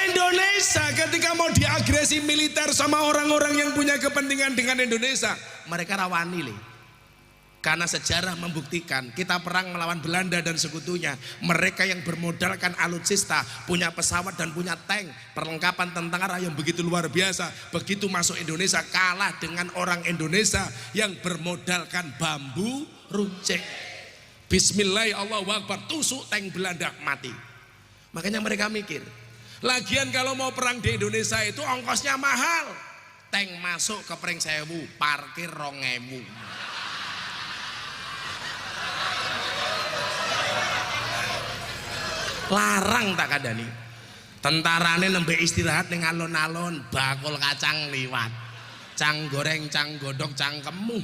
Indonesia ketika mau diagresi militer sama orang-orang yang punya kepentingan dengan Indonesia, mereka rawani lih. Karena sejarah membuktikan kita perang melawan Belanda dan sekutunya, mereka yang bermodalkan alutsista, punya pesawat dan punya tank, perlengkapan tentara yang begitu luar biasa, begitu masuk Indonesia kalah dengan orang Indonesia yang bermodalkan bambu runcing. Bismillah, Allahu Akbar, tusuk tank Belanda mati. Makanya mereka mikir, lagian kalau mau perang di Indonesia itu ongkosnya mahal, tank masuk ke Pring Sewu, parkir 2000. Larang tak kadani, tentarane nembe istirahat ning alon-alon, bakul kacang liwat, cang goreng, cang godok, cang kemu,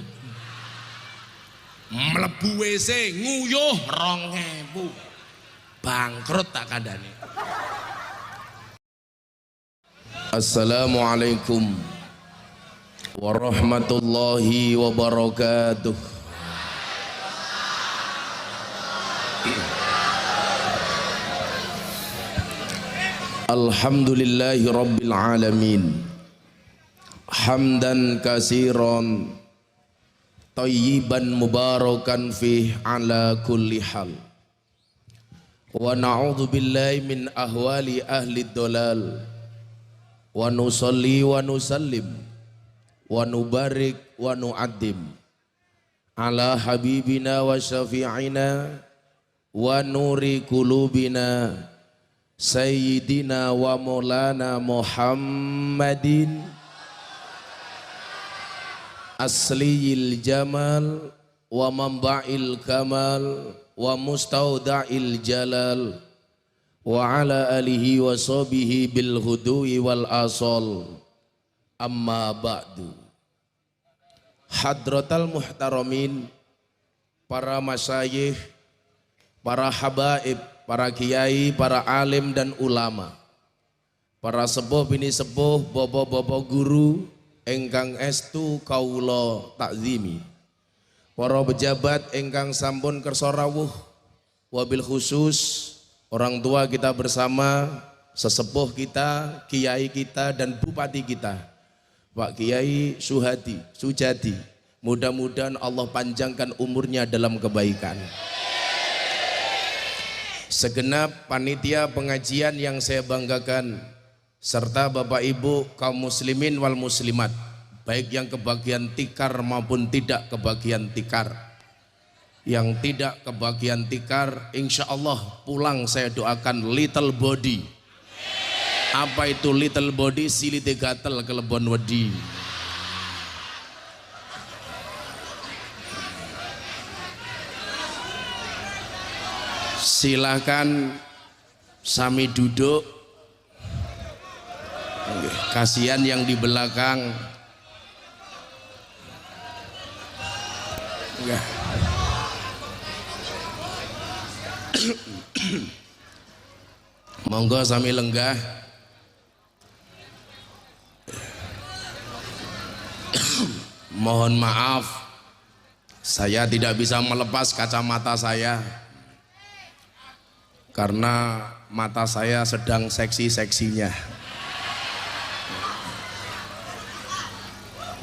mlebu WC nguyuh 2000, bangkrut tak kadani. Assalamualaikum warahmatullahi wabarakatuh. Alhamdulillahi rabbil alamin, hamdan kasiran tayyiban mubarakan fih ala kulli hal, wa na'udzu billahi min ahwali ahli dhalal, wa nusalli wa nusallim wa nubarik wa nu'addim ala habibina wa syafi'ina wa nuri kulubina Sayyidina wa maulana Muhammadin asliyil jamal wa manba'il kamal wa mustauda'il jalal wa ala alihi wa sahbihi bil hudui wal asal, amma ba'du. Hadratal muhtaramin, para masyayikh, para habaib, para kiai, para alim dan ulama, para sepuh bini sepuh, bobo-bobo guru engkang estu kaula takzimi, para pejabat engkang sampun kersa rawuh, wabil khusus orang tua kita bersama, sesepuh kita, kiai kita dan bupati kita, Pak Kiai Sujadi. Mudah-mudahan Allah panjangkan umurnya dalam kebaikan. Segenap panitia pengajian yang saya banggakan, serta Bapak Ibu kaum muslimin wal muslimat, baik yang kebagian tikar maupun tidak kebagian tikar. Yang tidak kebagian tikar, insya Allah pulang saya doakan little body. Apa itu little body? Silite gatel kelebon wedi. Silahkan sami duduk. Kasihan yang di belakang. Monggo sami lenggah. Mohon maaf, saya tidak bisa melepas kacamata saya karena mata saya sedang seksi-seksinya.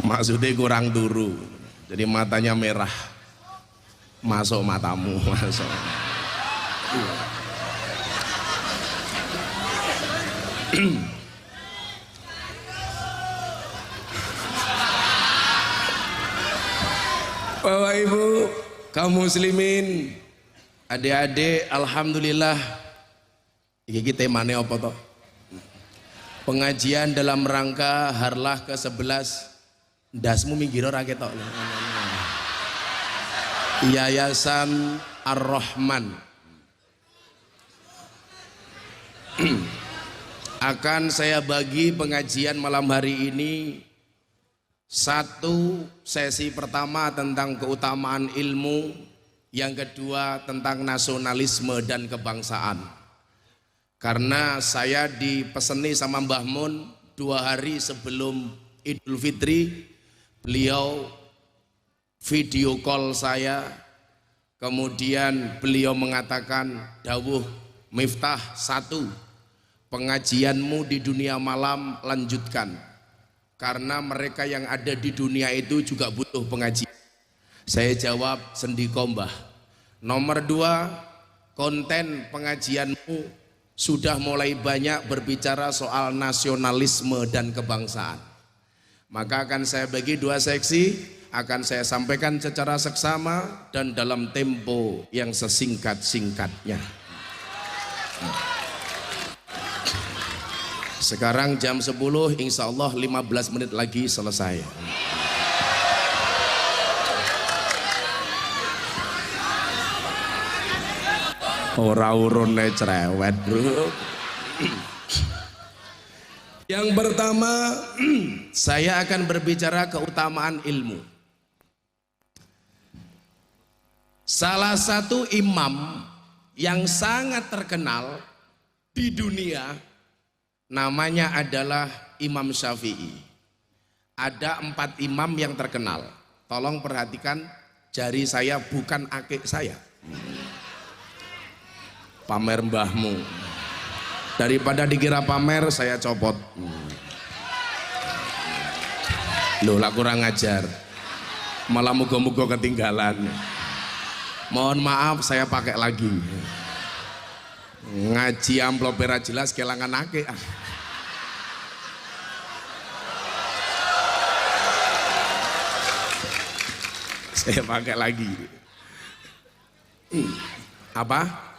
Maksudnya kurang turu, jadi matanya merah. Masuk matamu, masuk. Bapak Ibu kaum muslimin, adik-adik, alhamdulillah iki temane apa toh? Pengajian dalam rangka harlah ke-11 ndasmu minggir ora ketok. Yayasan Ar-Rahman akan saya bagi pengajian malam hari ini. Satu, sesi pertama tentang keutamaan ilmu, yang kedua tentang nasionalisme dan kebangsaan. Karena saya dipeseni sama Mbah Mun 2 hari sebelum Idul Fitri, beliau video call saya, kemudian beliau mengatakan, dawuh Miftah 1, pengajianmu di dunia malam lanjutkan, karena mereka yang ada di dunia itu juga butuh pengajian. Saya jawab, sendiko mbah. Nomor 2, konten pengajianmu sudah mulai banyak berbicara soal nasionalisme dan kebangsaan. Maka akan saya bagi 2 seksi, akan saya sampaikan secara seksama dan dalam tempo yang sesingkat-singkatnya. Sekarang jam 10, insya Allah 15 menit lagi selesai. Ora urune cerewet, bro. Yang pertama, saya akan berbicara keutamaan ilmu. Salah satu imam yang sangat terkenal di dunia namanya adalah Imam Syafi'i. Ada 4 imam yang terkenal. Tolong perhatikan, jari saya bukan akik saya. Pamer mbahmu. Daripada dikira pamer, saya copot. Loh, lah kurang ajar. Malah muga-muga ketinggalan. Mohon maaf, saya pakai lagi. Ngaji amplop ora jelas kelangan akik. Saya pakai lagi. Apa?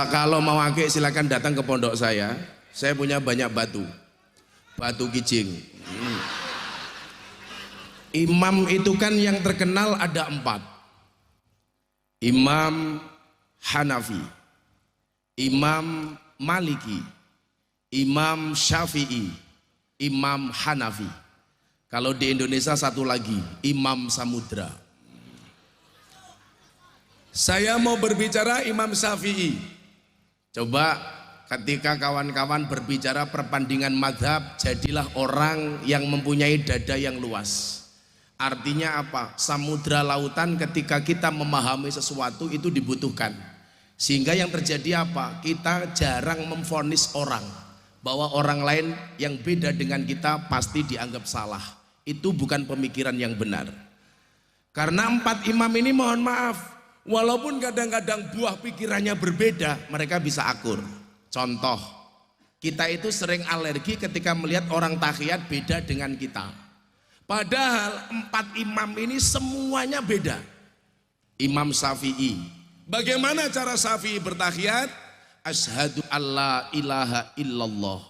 Kalau mau akik silakan datang ke pondok saya. Saya punya banyak batu. Batu kijing. Imam itu kan yang terkenal ada 4. Imam Hanafi, Imam Maliki, Imam Syafi'i, Imam Hanafi. Kalau di Indonesia satu lagi, Imam Samudra. Saya mau berbicara Imam Syafi'i. Coba ketika kawan-kawan berbicara perbandingan mazhab, jadilah orang yang mempunyai dada yang luas. Artinya apa? Samudra lautan ketika kita memahami sesuatu itu dibutuhkan. Sehingga yang terjadi apa? Kita jarang memvonis orang bahwa orang lain yang beda dengan kita pasti dianggap salah. Itu bukan pemikiran yang benar. Karena 4 imam ini mohon maaf, walaupun kadang-kadang buah pikirannya berbeda, mereka bisa akur. Contoh, kita itu sering alergi ketika melihat orang tahiyat beda dengan kita. Padahal 4 imam ini semuanya beda. Imam Syafi'i, bagaimana cara Syafi'i bertahiyat? Asyhadu alla ilaha illallah.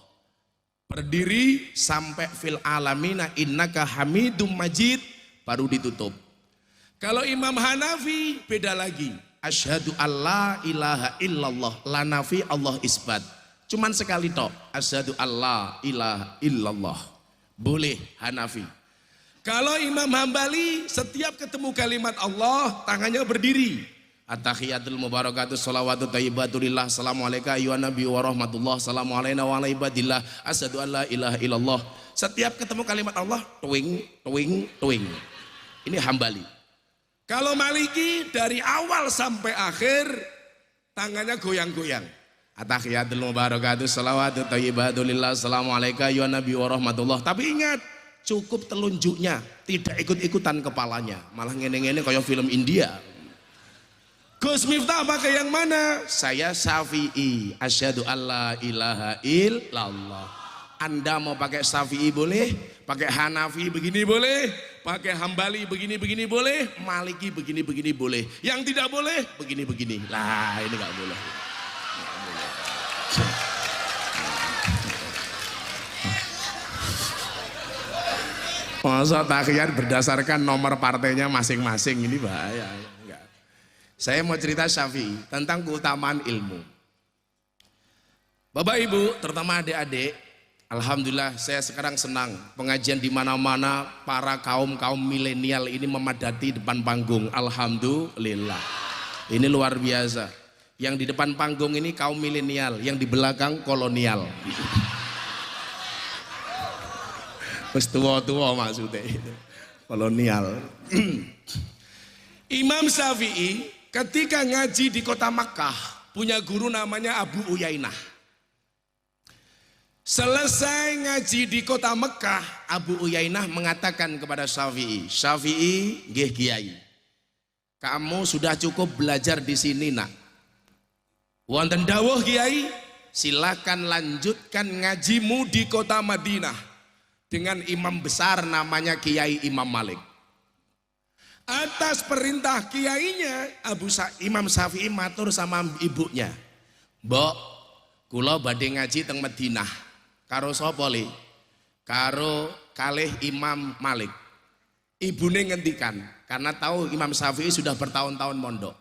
Berdiri sampai fil alamina innaka hamidum majid, baru ditutup. Kalau Imam Hanafi beda lagi. Asyhadu alla ilaha illallah, la nafi Allah isbat. Cuman sekali tok. Asyhadu alla ilaha illallah. Boleh Hanafi. Kalau Imam Hambali setiap ketemu kalimat Allah tangannya berdiri. At-tahiyatul mubarakatuh sholawatu thayyibatulillah assalamualaikum ayyuhan nabi wa rahmatullah assalamualaikum wa ala ibadillah asyhadu an la ilaha illallah. Setiap ketemu kalimat Allah twing twing twing. Ini Hambali. Kalau Maliki dari awal sampai akhir tangannya goyang-goyang. At-tahiyatul mubarakatuh sholawatu thayyibatulillah assalamualaikum ayyuhan nabi wa rahmatullah. Tapi ingat, cukup telunjuknya, tidak ikut-ikutan kepalanya. Malah ngene-ngene kayak film India. Gus Miftah pakai yang mana? Saya Syafi'i. Asyhadu alla ilaha illallah. Anda mau pakai Syafi'i boleh, pakai Hanafi begini boleh, pakai Hambali begini-begini boleh, Maliki begini-begini boleh. Yang tidak boleh begini-begini. Lah, ini enggak boleh. Masa tahiyat berdasarkan nomor partainya masing-masing, ini bahaya. Enggak. Saya mau cerita Syafi'i tentang keutamaan ilmu. Bapak Ibu, terutama adik-adik, alhamdulillah saya sekarang senang pengajian di mana-mana para kaum milenial ini memadati depan panggung. Alhamdulillah. Ini luar biasa. Yang di depan panggung ini kaum milenial, yang di belakang kolonial. Wis tua-tua maksudnya itu. Kolonial. Imam Syafi'i ketika ngaji di kota Makkah, punya guru namanya Abu Uyainah. Selesai ngaji di kota Mekah, Abu Uyainah mengatakan kepada Syafi'i, Syafi'i, nggih Kiai, kamu sudah cukup belajar di sini nak. Wonten dawuh Kiai, silakan lanjutkan ngajimu di kota Madinah dengan imam besar namanya Kiai Imam Malik. Atas perintah kiainya, Imam Syafi'i matur sama ibunya, Mbok, kula badhe ngaji teng Madinah. Karo sapa li? Karo kalih Imam Malik. Ibune ngendikan, karena tahu Imam Syafi'i sudah bertahun-tahun mondok.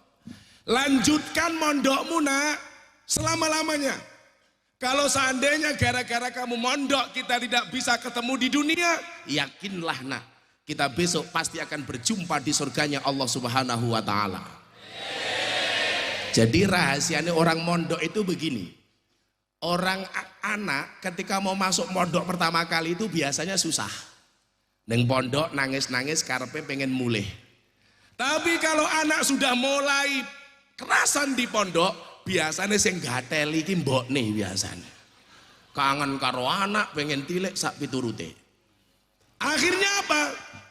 Lanjutkan mondokmu nak, selama-lamanya. Kalau seandainya gara-gara kamu mondok kita tidak bisa ketemu di dunia, yakinlah nak, kita besok pasti akan berjumpa di surganya Allah Subhanahu wa Ta'ala. Jadi rahasianya orang mondok itu begini. Orang anak ketika mau masuk pondok pertama kali itu biasanya susah. Neng pondok nangis-nangis karepe pengen mulih. Tapi kalau anak sudah mulai kerasan di pondok, biasanya sing gateli ki mbokne biasanya. Kangen karo anak pengen tilek sak piturute. Akhirnya apa?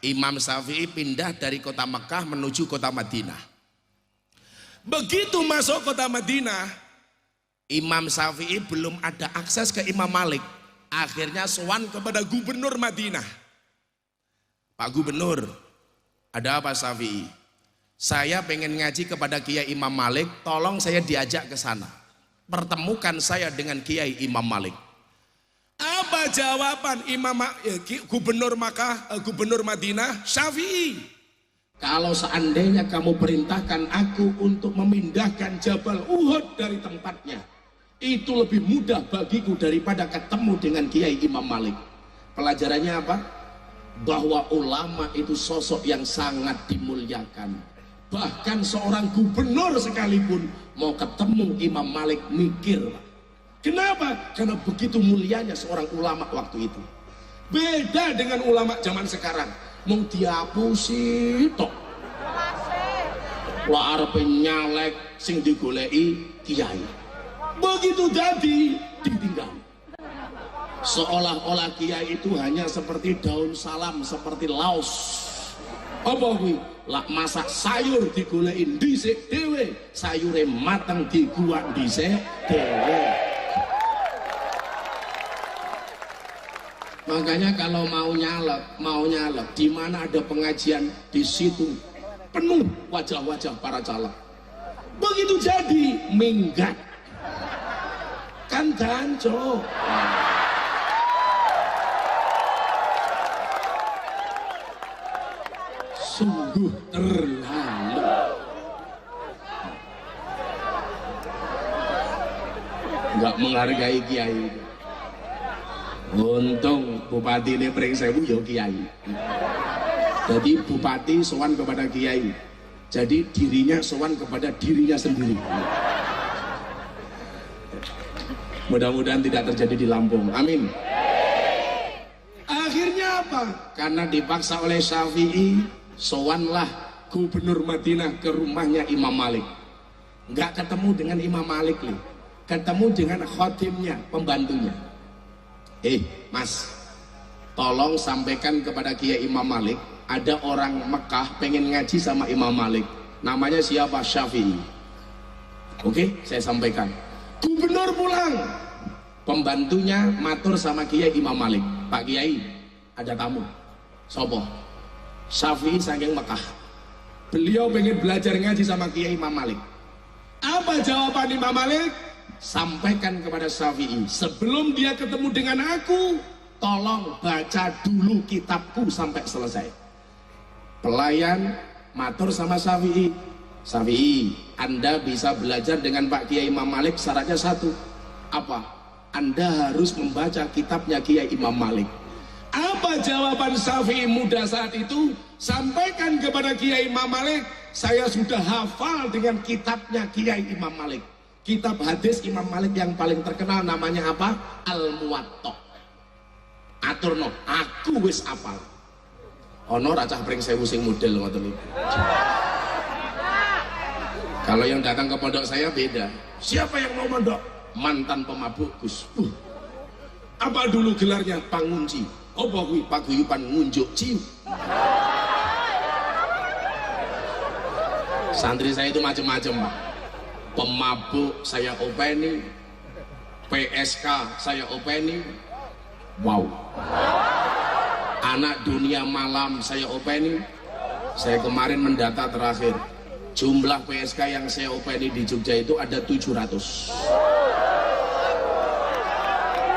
Imam Syafi'i pindah dari kota Mekah menuju kota Madinah. Begitu masuk kota Madinah, Imam Syafi'i belum ada akses ke Imam Malik. Akhirnya sowan kepada gubernur Madinah. Pak Gubernur, ada apa Syafi'i? Saya pengen ngaji kepada Kiai Imam Malik, tolong saya diajak ke sana. Pertemukan saya dengan Kiai Imam Malik. Apa jawaban Gubernur Gubernur Madinah? Syafi'i, kalau seandainya kamu perintahkan aku untuk memindahkan Jabal Uhud dari tempatnya, itu lebih mudah bagiku daripada ketemu dengan Kiai Imam Malik. Pelajarannya apa? Bahwa ulama itu sosok yang sangat dimuliakan. Bahkan seorang gubernur sekalipun mau ketemu Imam Malik mikir. Kenapa? Karena begitu mulianya seorang ulama waktu itu. Beda dengan ulama zaman sekarang. Mau diapusi tok. Lah arepe nyalek sing digoleki kiai. Begitu jadi ditinggal. Seolah-olah kiai itu hanya seperti daun salam, seperti laos. Apa kuwi? Lah masak sayur digolekin dhisik dhewe, sayure mateng diguwak dhisik dhewe. Makanya kalau mau nyalek, di mana ada pengajian di situ penuh wajah-wajah para caleg. Begitu jadi minggat. Kan danco. Sungguh terlalu. Enggak menghargai kiai. Untung bupati ini Pringsewu ya kiai. Jadi bupati sowan kepada kiai. Jadi dirinya sowan kepada dirinya sendiri. Mudah-mudahan tidak terjadi di Lampung. Amin. Akhirnya apa? Karena dipaksa oleh Syafi'i, sowanlah Gubernur Madinah ke rumahnya Imam Malik. Enggak ketemu dengan Imam Malik nih. Ketemu dengan khotimnya, pembantunya. Mas, tolong sampaikan kepada Kiai Imam Malik, ada orang Mekah pengen ngaji sama Imam Malik. Namanya siapa? Syafi'i. Oke, saya sampaikan. Gubernur pulang, pembantunya matur sama Kiai Imam Malik, Pak Kiai, ada tamu. Sopo? Syafi'i saking Mekah. Beliau pengen belajar ngaji sama Kiai Imam Malik. Apa jawaban Imam Malik? Sampaikan kepada Syafi'i, sebelum dia ketemu dengan aku, tolong baca dulu kitabku sampai selesai. Pelayan matur sama Syafi'i, Syafi'i, Anda bisa belajar dengan Pak Kiai Imam Malik, syaratnya satu. Apa? Anda harus membaca kitabnya Kiai Imam Malik. Apa jawaban Syafi'i muda saat itu? Sampaikan kepada Kiai Imam Malik, saya sudah hafal dengan kitabnya Kiai Imam Malik. Kitab hadis Imam Malik yang paling terkenal namanya apa? Al-Muwatta. Aturno, aku wis apal. Ono racah Pringsewu sing model ngoten niku. Kalau yang datang ke pondok saya beda. Siapa yang mau mondok? Mantan pemabuk Gus. Apa dulu gelarnya? Pangunci. Apa kuwi paguyuban ngunjuk ciu. Santri saya itu macam-macam. Pemabuk saya openi, PSK saya openi. Wow. Anak dunia malam saya openi. Saya kemarin mendata terakhir. Jumlah PSK yang saya openi di Jogja itu ada 700.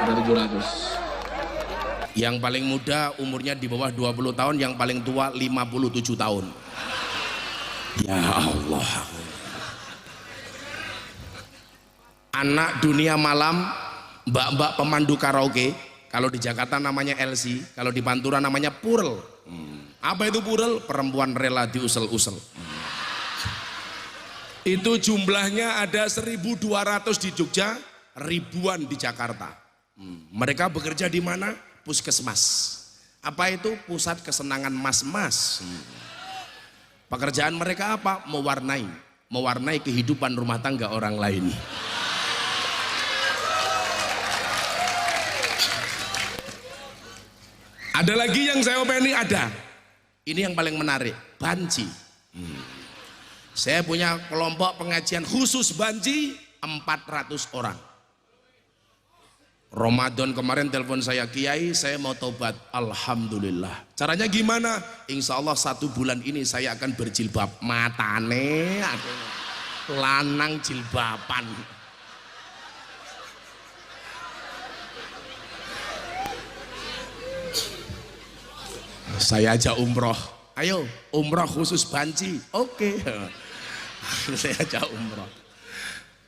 Ada 700. Yang paling muda umurnya di bawah 20 tahun, yang paling tua 57 tahun. Ya Allah. Anak dunia malam, mbak-mbak pemandu karaoke, kalau di Jakarta namanya LC, kalau di Pantura namanya Purel. Apa itu Purel? Perempuan rela diusel-usel. Itu jumlahnya ada 1.200 di Jogja, ribuan di Jakarta. Mereka bekerja di mana? Puskesmas. Apa itu? Pusat kesenangan mas-mas. Pekerjaan mereka apa? Mewarnai kehidupan rumah tangga orang lain. Ada lagi yang saya openi, ada. Ini yang paling menarik, banci. Saya punya kelompok pengajian khusus banci 400 orang. Ramadan kemarin telepon saya, Kiai saya mau tobat. Alhamdulillah. Caranya gimana? Insya Allah 1 bulan ini saya akan berjilbab. Matane lanang jilbaban. Saya ajak umroh. Ayo umroh khusus banci. Oke. Saya ajak umroh.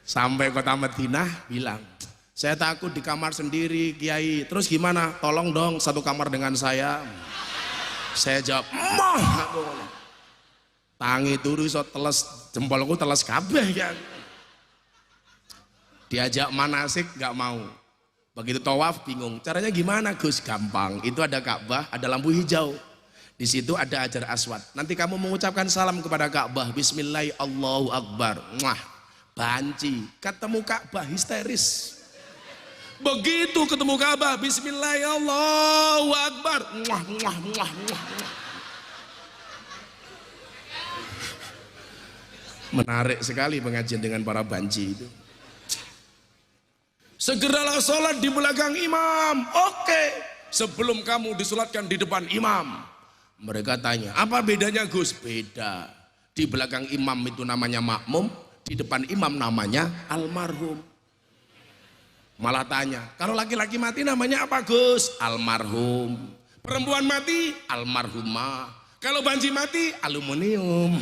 Sampai kota Madinah bilang, saya takut di kamar sendiri Kiai. Terus gimana? Tolong dong satu kamar dengan saya. Saya jawab, mah. Tangi turu iso teles, jempolku teles kabeh ya. Diajak manasik nggak mau. Begitu tawaf bingung. Caranya gimana Gus? Gampang. Itu ada Ka'bah, ada lampu hijau. Di situ ada Hajar Aswad. Nanti kamu mengucapkan salam kepada Ka'bah. Bismillah, Allahu Akbar. Mwah, banci. Ketemu Ka'bah histeris. Begitu ketemu Ka'bah, Bismillah, Allahu Akbar. Mwah, mwah, mwah, mwah. Menarik sekali pengajian dengan para banci itu. Segeralah sholat di belakang imam. Oke. Sebelum kamu disolatkan di depan imam. Mereka tanya, apa bedanya Gus? Beda. Di belakang imam itu namanya makmum, di depan imam namanya almarhum. Malah tanya, kalau laki-laki mati namanya apa Gus? Almarhum. Perempuan mati? Almarhumah. Kalau banci mati? Aluminium.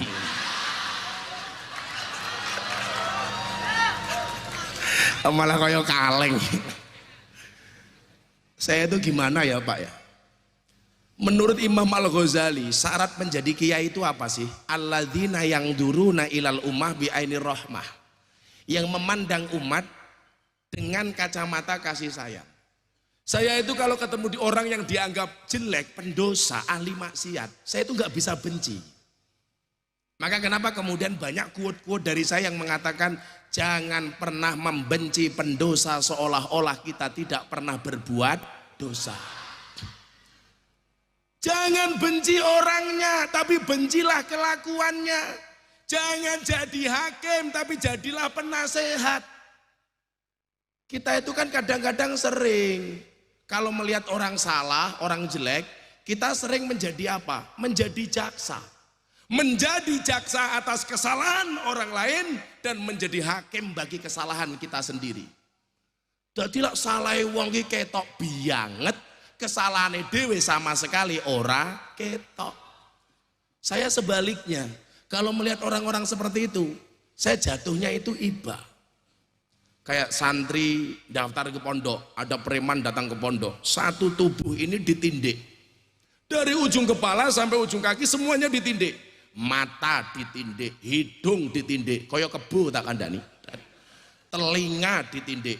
Malah kayak kaleng. Saya itu gimana ya Pak ya? Menurut Imam Al-Ghazali, syarat menjadi kiai itu apa sih? Alladzina yang duruna ilal ummah bi ainir rahmah. Yang memandang umat dengan kacamata kasih sayang. Saya itu kalau ketemu di orang yang dianggap jelek, pendosa, ahli maksiat, saya itu nggak bisa benci. Maka kenapa kemudian banyak quote-quote dari saya yang mengatakan jangan pernah membenci pendosa seolah-olah kita tidak pernah berbuat dosa. Jangan benci orangnya, tapi bencilah kelakuannya. Jangan jadi hakim, tapi jadilah penasehat. Kita itu kan kadang-kadang sering, kalau melihat orang salah, orang jelek, kita sering menjadi apa? Menjadi jaksa. Menjadi jaksa atas kesalahan orang lain dan menjadi hakim bagi kesalahan kita sendiri. Dadilah salah wong iki ketok bianget, kesalahane dhewe sama sekali ora ketok. Saya sebaliknya, kalau melihat orang-orang seperti itu, saya jatuhnya itu iba. Kayak santri daftar ke pondok, ada preman datang ke pondok, satu tubuh ini ditindik. Dari ujung kepala sampai ujung kaki semuanya ditindik. Mata ditindik, hidung ditindik, kaya kebo tak kandani. Telinga ditindik.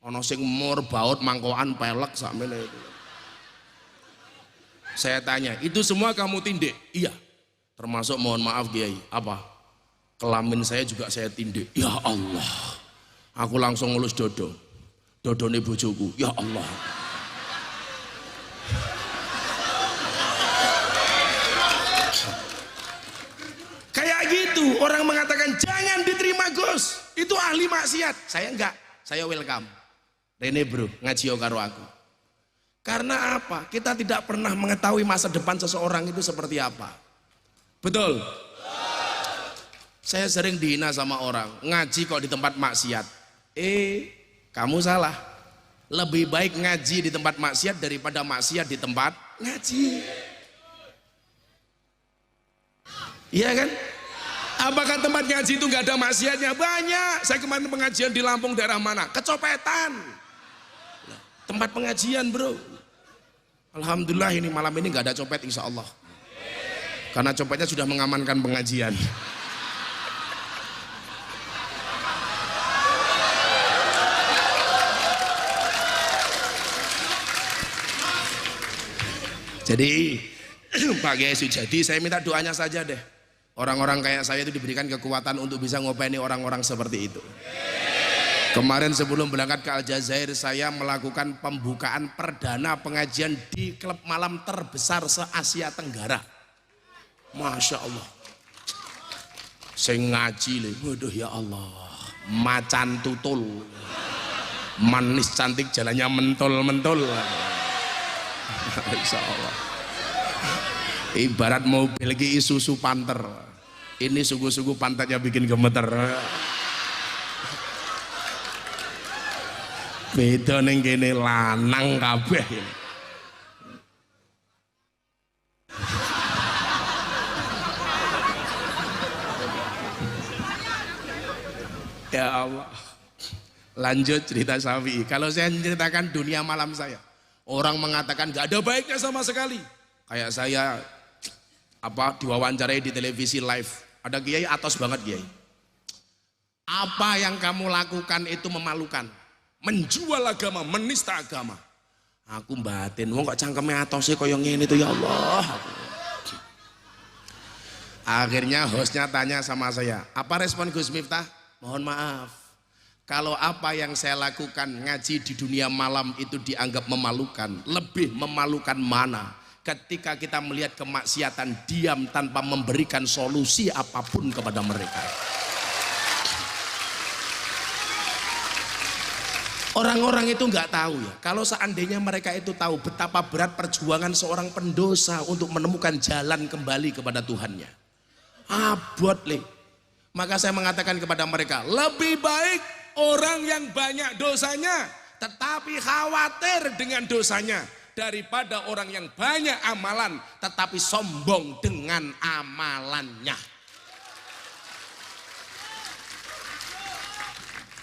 Ana sing mur baut mangkokan pelek sakmene itu. Saya tanya, itu semua kamu tindik? Iya. Termasuk mohon maaf Kiai, apa? Kelamin saya juga saya tindik. Ya Allah. Aku langsung ngelus dodone bojoku. Ya Allah. Kayak gitu orang mengatakan jangan diterima Gus, itu ahli maksiat. Saya enggak, saya welcome. Rene bro, ngaji karo aku. Karena apa? Kita tidak pernah mengetahui masa depan seseorang itu seperti apa. Betul? Saya sering dihina sama orang, ngaji kok di tempat maksiat. Kamu salah. Lebih baik ngaji di tempat maksiat daripada maksiat di tempat ngaji. Iya kan? Apakah tempat ngaji itu nggak ada maksiatnya? Banyak. Saya kemarin pengajian di Lampung daerah mana? Kecopetan. Tempat pengajian bro. Alhamdulillah ini malam ini nggak ada copet insya Allah. Karena copetnya sudah mengamankan pengajian. Jadi Pak Kiai Sujadi, saya minta doanya saja deh. Orang-orang kayak saya itu diberikan kekuatan untuk bisa ngopeni orang-orang seperti itu. Kemarin sebelum berangkat ke Aljazair, saya melakukan pembukaan perdana pengajian di klub malam terbesar se-Asia Tenggara. Masya Allah. Saya ngaji lho, waduh ya Allah. Macan tutul. Manis cantik jalannya mentol-mentol. Insya Allah. Ibarat mobil lagi Isuzu Panther. Ini sugu-sugu pantatnya bikin gemeter. Beda neng kene lanang kabeh. Ya Allah. Lanjut cerita Syafi'i. Kalau saya menceritakan dunia malam saya, orang mengatakan gak ada baiknya sama sekali. Kayak saya diwawancarai di televisi live, ada kiai atos banget kiai. Apa yang kamu lakukan itu memalukan, menjual agama, menista agama. Aku batin, wong kok cangkeme atose koyo ngene itu ya Allah. Akhirnya hostnya tanya sama saya, apa respon Gus Miftah? Mohon maaf, kalau apa yang saya lakukan ngaji di dunia malam itu dianggap memalukan, lebih memalukan mana? Ketika kita melihat kemaksiatan diam tanpa memberikan solusi apapun kepada mereka. Orang-orang itu nggak tahu ya, kalau seandainya mereka itu tahu betapa berat perjuangan seorang pendosa untuk menemukan jalan kembali kepada Tuhannya. Abot leh. Maka saya mengatakan kepada mereka, lebih baik orang yang banyak dosanya tetapi khawatir dengan dosanya, daripada orang yang banyak amalan tetapi sombong dengan amalannya.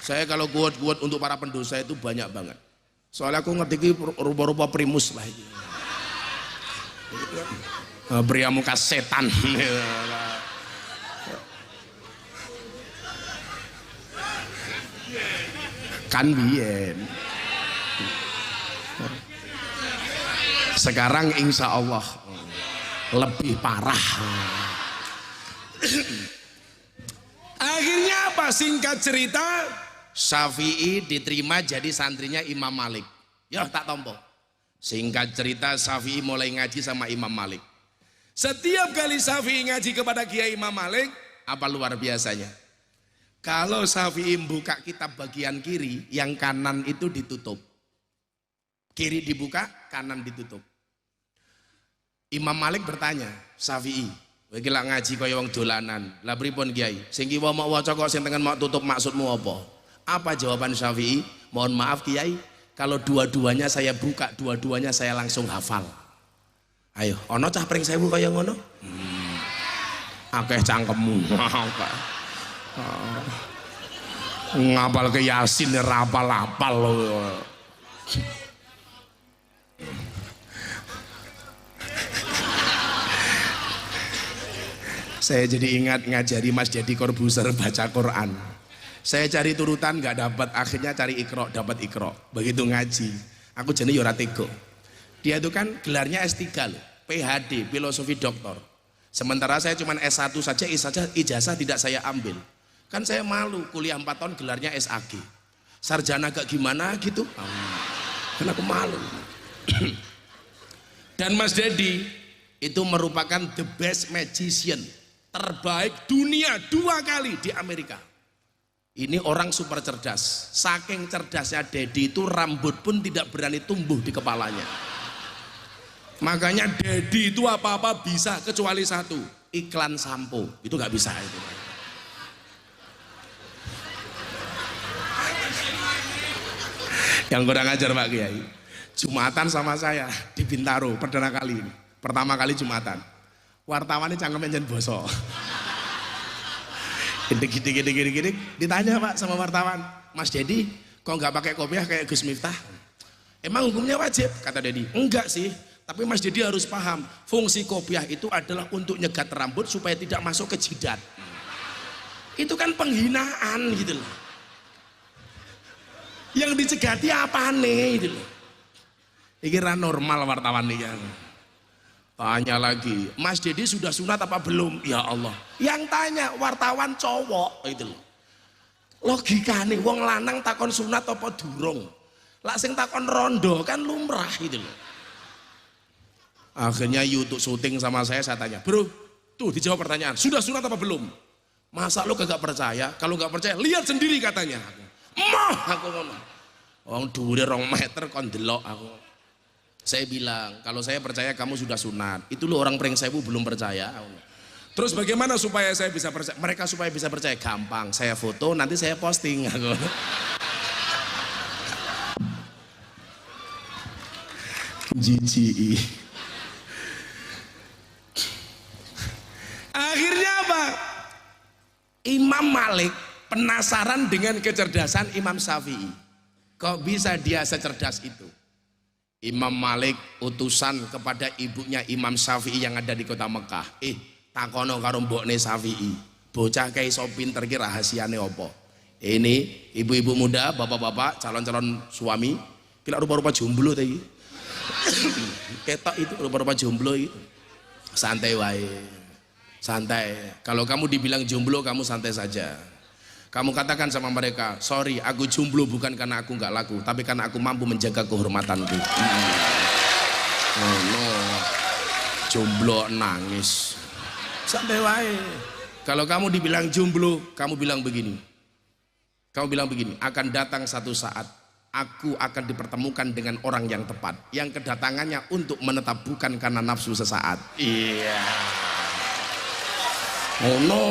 Saya kalau kuat-kuat untuk para pendosa itu banyak banget. Soalnya aku ngerti rupa-rupa primus lah ini. Pria muka setan. Kan biyen. Sekarang insya Allah lebih parah. Akhirnya apa? Singkat cerita, Syafi'i diterima jadi santrinya Imam Malik. Ya tak tompo. Singkat cerita, Syafi'i mulai ngaji sama Imam Malik. Setiap kali Syafi'i ngaji kepada Kiai Imam Malik, apa luar biasanya? Kalau Syafi'i buka kitab bagian kiri, yang kanan itu ditutup. Kiri dibuka, kanan ditutup. Imam Malik bertanya, Syafi'i, kowe lak ngaji kaya wong dolanan. Lah pripun Kiai? Sing kiwa mau waca kok sing tengen mau tutup, maksudmu apa? Apa jawaban Syafi'i? Mohon maaf Kiai, kalau dua-duanya saya buka, dua-duanya saya langsung hafal. Ayo, ono cah pring 1000 kaya ngono? Akeh cangkemmu. Ngapal ke Yasin rapal-apal loh. Saya jadi ingat ngajari Mas Jadi Corbuzier baca Quran. Saya cari turutan nggak dapat, akhirnya cari Iqra, dapat Iqra. Begitu ngaji, aku jadi ora tega. Dia itu kan gelarnya S3 loh, PhD, filosofi doktor. Sementara saya cuma S1 saja, ijazah tidak saya ambil. Kan saya malu, kuliah 4 tahun gelarnya SAG. Sarjana gak gimana gitu. Kan aku malu. Dan Mas Dedi itu merupakan the best magician terbaik dunia 2 kali di Amerika. Ini orang super cerdas. Saking cerdasnya Dedi itu rambut pun tidak berani tumbuh di kepalanya. Makanya Dedi itu apa-apa bisa kecuali satu, iklan sampo. Itu nggak bisa itu. Yang kurang ajar Pak Kiai. Jumatan sama saya di Bintaro perdana kali ini. Pertama kali Jumatan. Wartawannya cangkemnya jen bosok. Gede-gede ditanya Pak sama wartawan, Mas Dedi kok nggak pakai kopiah kayak Gus Miftah? Emang hukumnya wajib? Kata Dedi, enggak sih. Tapi Mas Dedi harus paham, fungsi kopiah itu adalah untuk nyegat rambut supaya tidak masuk ke jidat. Itu kan penghinaan gitu loh. Yang dicegati apa nih gitu loh. Ini kira normal wartawan nih kan. Tanya lagi, Mas Dedi sudah sunat apa belum? Ya Allah. Yang tanya wartawan cowok itu loh. Logika nih, wong lanang takon sunat apa durung? Lak sing takon rondo kan lumrah gitu loh. Akhirnya YouTube syuting sama saya tanya, bro, tuh dijawab pertanyaan, sudah sunat apa belum? Masa lu kagak percaya? Kalau nggak percaya, lihat sendiri katanya. Aku ngomong, wong dhuwure 2 meter kon delok aku. Saya bilang, kalau saya percaya kamu sudah sunat. Itu lo orang Pring Sewu belum percaya. Terus bagaimana supaya saya bisa percaya? Mereka supaya bisa percaya gampang. Saya foto, nanti saya posting. Aku. Jijik. Akhirnya apa? Imam Malik penasaran dengan kecerdasan Imam Syafi'i. Kok bisa dia secerdas itu? Imam Malik utusan kepada ibunya Imam Syafi'i yang ada di kota Mekah. Takono karo mbokne Syafi'i. Bocah kayak iso pinter ki rahasiane apa? Ini ibu-ibu muda, bapak-bapak, calon-calon suami, kira rupa-rupa jomblo tadi. Ketok itu rupa-rupa jomblo itu. Santai wae. Santai. Kalau kamu dibilang jomblo, kamu santai saja. Kamu katakan sama mereka, sorry, aku jomblo bukan karena aku nggak laku, tapi karena aku mampu menjaga kehormatanku. Oh no, jomblo nangis. Santai wae. Kalau kamu dibilang jomblo, kamu bilang begini. Kamu bilang begini, akan datang satu saat, aku akan dipertemukan dengan orang yang tepat, yang kedatangannya untuk menetap bukan karena nafsu sesaat. Iya. Oh no,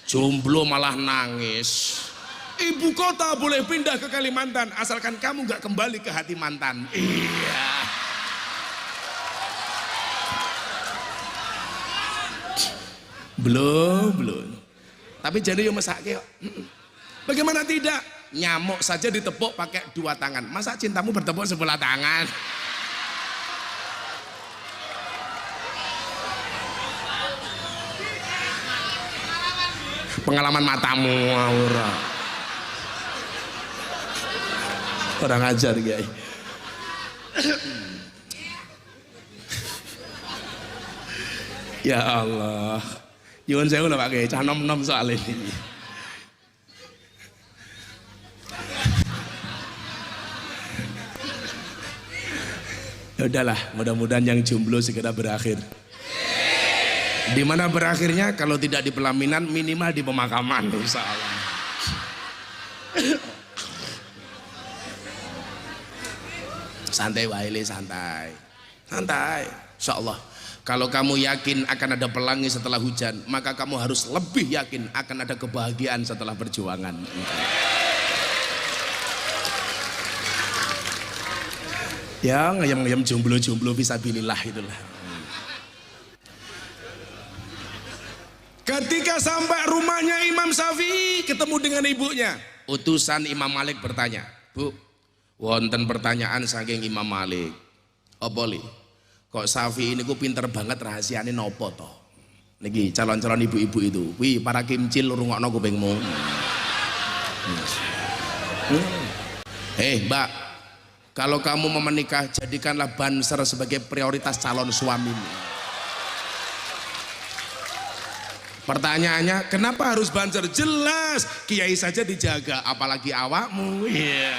jomblo malah nangis. Ibu kota boleh pindah ke Kalimantan asalkan kamu nggak kembali ke hati mantan. Iya. Belum. Tapi jadi yo mesake kok. Bagaimana tidak? Nyamuk saja ditepuk pakai 2 tangan. Masa cintamu bertepuk sebelah tangan? Pengalaman matamu ora. Kurang ajar guys. Ya Allah. Nyuwun sewu lho Pak Kiai, cah nom-nom soal ini. Ya udahlah, mudah-mudahan yang jomblo segera berakhir. Di mana berakhirnya? Kalau tidak di pelaminan, minimal di pemakaman, insya Allah. Santai wae, santai, insya Allah. Kalau kamu yakin akan ada pelangi setelah hujan, maka kamu harus lebih yakin akan ada kebahagiaan setelah perjuangan. Ya ngayam-ngayam jomblo-jomblo fisabilillah itulah. Ketika sampai rumahnya Imam Syafi'i, ketemu dengan ibunya, utusan Imam Malik bertanya, Bu, wonten pertanyaan saking Imam Malik. Apa li? Kok Syafi'i ini ku pinter banget rahasiane nopo toh? Niki calon-calon ibu-ibu itu, wih para kimcil rungokno kupingmu. Mbak, kalau kamu mau menikah, jadikanlah Banser sebagai prioritas calon suamimu. Pertanyaannya, kenapa harus banser? Jelas, kiai saja dijaga, apalagi awakmu. Iya.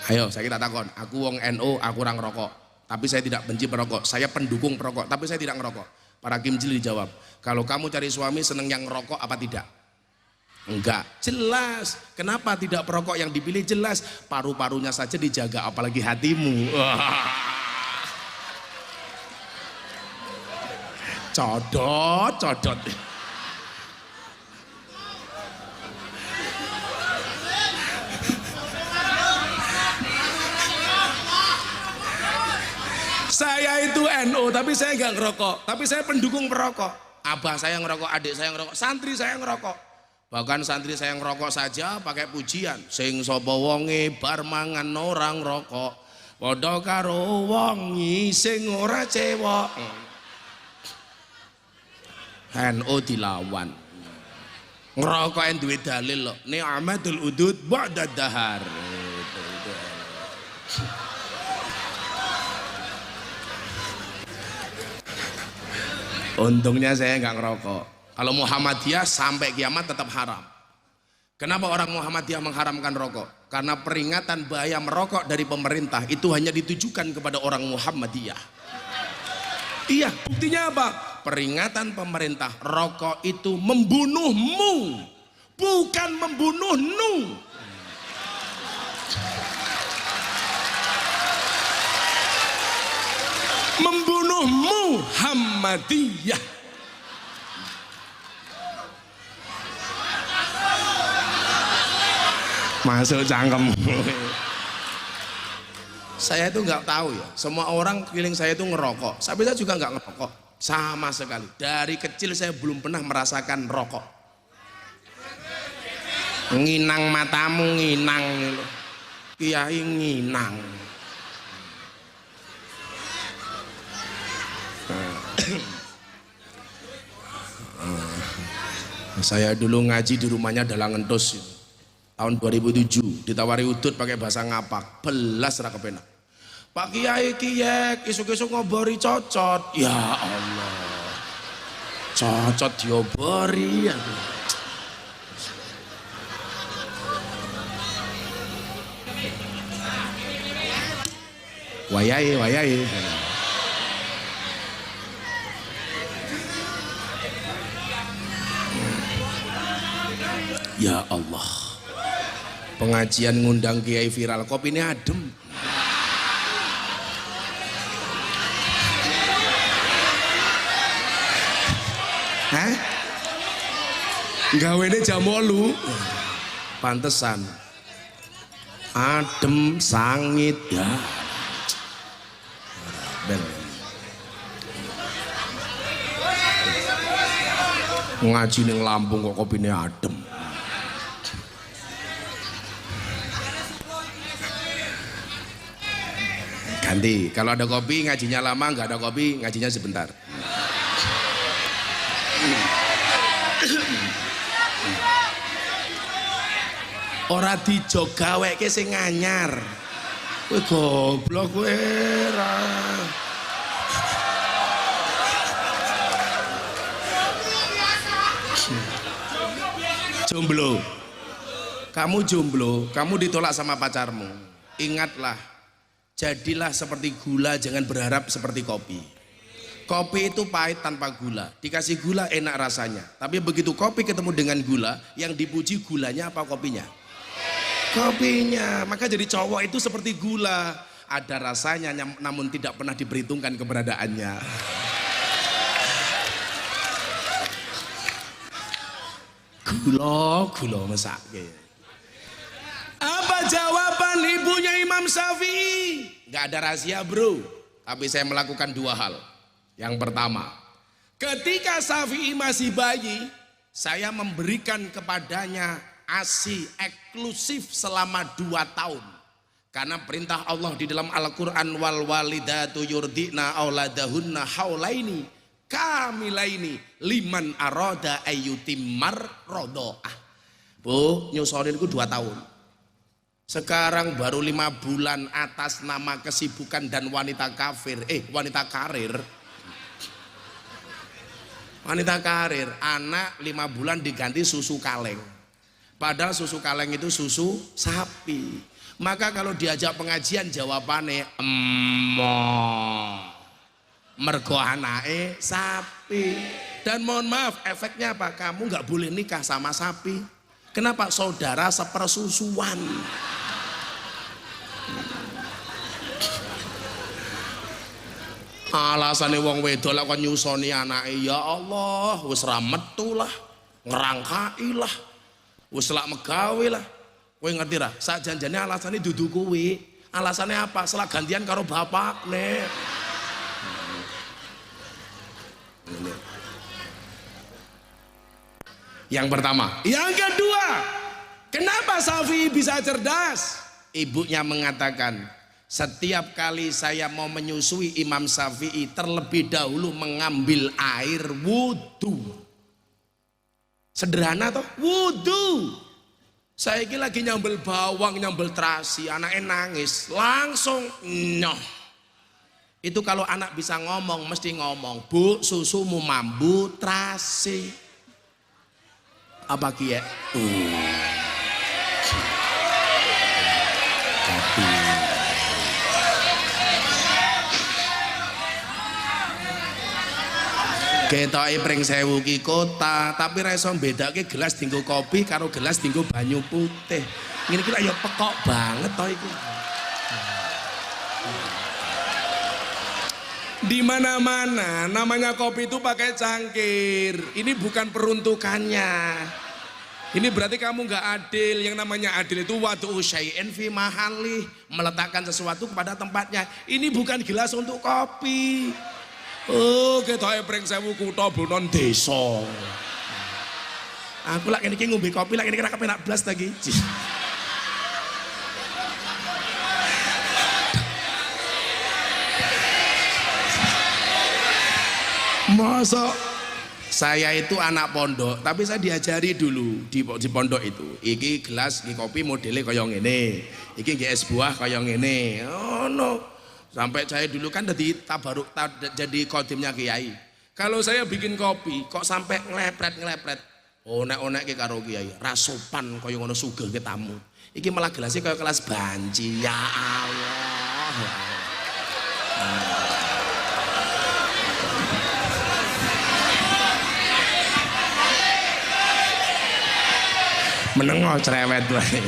Ayo, saya kita takon. Aku wong NU, aku orang rokok. Tapi saya tidak benci perokok. Saya pendukung perokok, tapi saya tidak ngerokok. Para Kimjil dijawab, kalau kamu cari suami seneng yang ngerokok apa tidak? Enggak, jelas. Kenapa tidak perokok yang dipilih? Jelas, paru-parunya saja dijaga, apalagi hatimu. Codot. Saya itu NU, tapi saya nggak ngerokok. Tapi saya pendukung perokok. Abah saya ngerokok, adik saya ngerokok, santri saya ngerokok. Bahkan santri saya ngerokok saja pakai pujian. Sing sapa wonge bar mangan orang rokok. Padha karo wong sing ora cewek. NU dilawan. Ngerokok yang duwe dalil loh. Ni'matul udud ba'da dahar. Untungnya saya nggak ngerokok. Kalau Muhammadiyah sampai kiamat tetap haram. Kenapa orang Muhammadiyah mengharamkan rokok? Karena peringatan bahaya merokok dari pemerintah itu hanya ditujukan kepada orang Muhammadiyah. Iya, buktinya apa? Peringatan pemerintah, rokok itu membunuhmu, bukan membunuhnu. Membunuhmu Muhammadiyah. Masuk cangkem. Saya itu nggak tahu ya, semua orang keliling saya itu ngerokok, tapi saya juga nggak ngerokok sama sekali. Dari kecil saya belum pernah merasakan rokok. Nginang matamu, nginang, kiai nginang. Saya dulu ngaji di rumahnya Dalang Entus tahun 2007, ditawari udut pakai bahasa ngapak, belas ra kepenak. Pak Kiai kiyek isuk-isuk ngobori cocot. Ya Allah, cocot diobori ya. Wayai. Ya Allah, pengajian ngundang kiai viral, kopinya adem. Hah? Gawene jam 8. Pantesan adem sangit ya. Ngaji ning Lampung kok kopinya adem. Ganti, kalau ada kopi ngajinya lama, nggak ada kopi ngajinya sebentar. Ora dijogaweke sing nganyar. Kowe goblok kowe ra. Jomblo. Kamu jomblo, kamu ditolak sama pacarmu. Ingatlah, jadilah seperti gula, jangan berharap seperti kopi. Kopi itu pahit tanpa gula, dikasih gula enak rasanya. Tapi begitu kopi ketemu dengan gula, yang dipuji gulanya apa kopinya? Kopinya. Maka jadi cowok itu seperti gula, ada rasanya namun tidak pernah diperhitungkan keberadaannya. Gula mesake. Apa jawaban ibunya Imam Syafi'i? Gak ada rahasia bro, tapi saya melakukan 2 hal. Yang pertama, ketika Syafi'i masih bayi, saya memberikan kepadanya ASI eksklusif selama 2 tahun. Karena perintah Allah di dalam Al-Quran, wal walidatu yurdina auladahunna haulaini kamilaini liman aroda ayyutimmar rodoah. Bu, nyusolin ku 2 tahun. Sekarang baru 5 bulan atas nama kesibukan dan wanita kafir, wanita karir. Wanita karir, anak 5 bulan diganti susu kaleng. Padahal susu kaleng itu susu sapi. Maka kalau diajak pengajian jawabannya mergo anake sapi. Dan mohon maaf, efeknya apa? Kamu nggak boleh nikah sama sapi. Kenapa? Saudara sepersusuan. Alasane wong wedok lek kon nyusoni anake, ya Allah, wis ra metu lah, ngerangkai lah, wis lak megawe lah. Kowe ngerti ra? Sak janjane alasane dudu kuwi. Alasane apa? Selak gantian karo bapakne. Yang pertama. Yang kedua, kenapa Syafi'i bisa cerdas? Ibunya mengatakan, setiap kali saya mau menyusui Imam Syafi'i, terlebih dahulu mengambil air wudhu. Sederhana toh, wudhu. Saya ini lagi nyambel bawang, nyambel terasi, anaknya nangis, langsung nyoh. Itu kalau anak bisa ngomong, mesti ngomong, Bu, susumu mambu terasi. Apa kia? Ketoke pring sewu ki kota, tapi ra iso mbedake gelas dienggo kopi karo gelas dienggo banyu putih. Ngene iki ya pekok banget to iku. Di mana-mana namanya kopi itu pakai cangkir. Ini bukan peruntukannya. Ini berarti kamu nggak adil. Yang namanya adil itu wadu'u syai'in fi mahali, meletakkan sesuatu kepada tempatnya. Ini bukan gelas untuk kopi. Oh, ketoke pring sewu kutha bonon desa. Aku lak niki ngombe kopi lak niki ra kepenak blas ta iki. Masa saya itu anak pondok, tapi saya diajari dulu di pondok itu. Iki gelas, iki kopi modelnya kaya ngene. Iki nggih es buah kaya ngene. Oh no. Sampai saya dulu kan tabaruk jadi kodimnya kiai. Kalau saya bikin kopi kok sampai ngelepret, onek-onek ke karo kiai, rasopan kaya ngono sugih ke tamu. Iki malah gelasnya kaya kelas banci. Ya Allah. Menengok cerewet wae.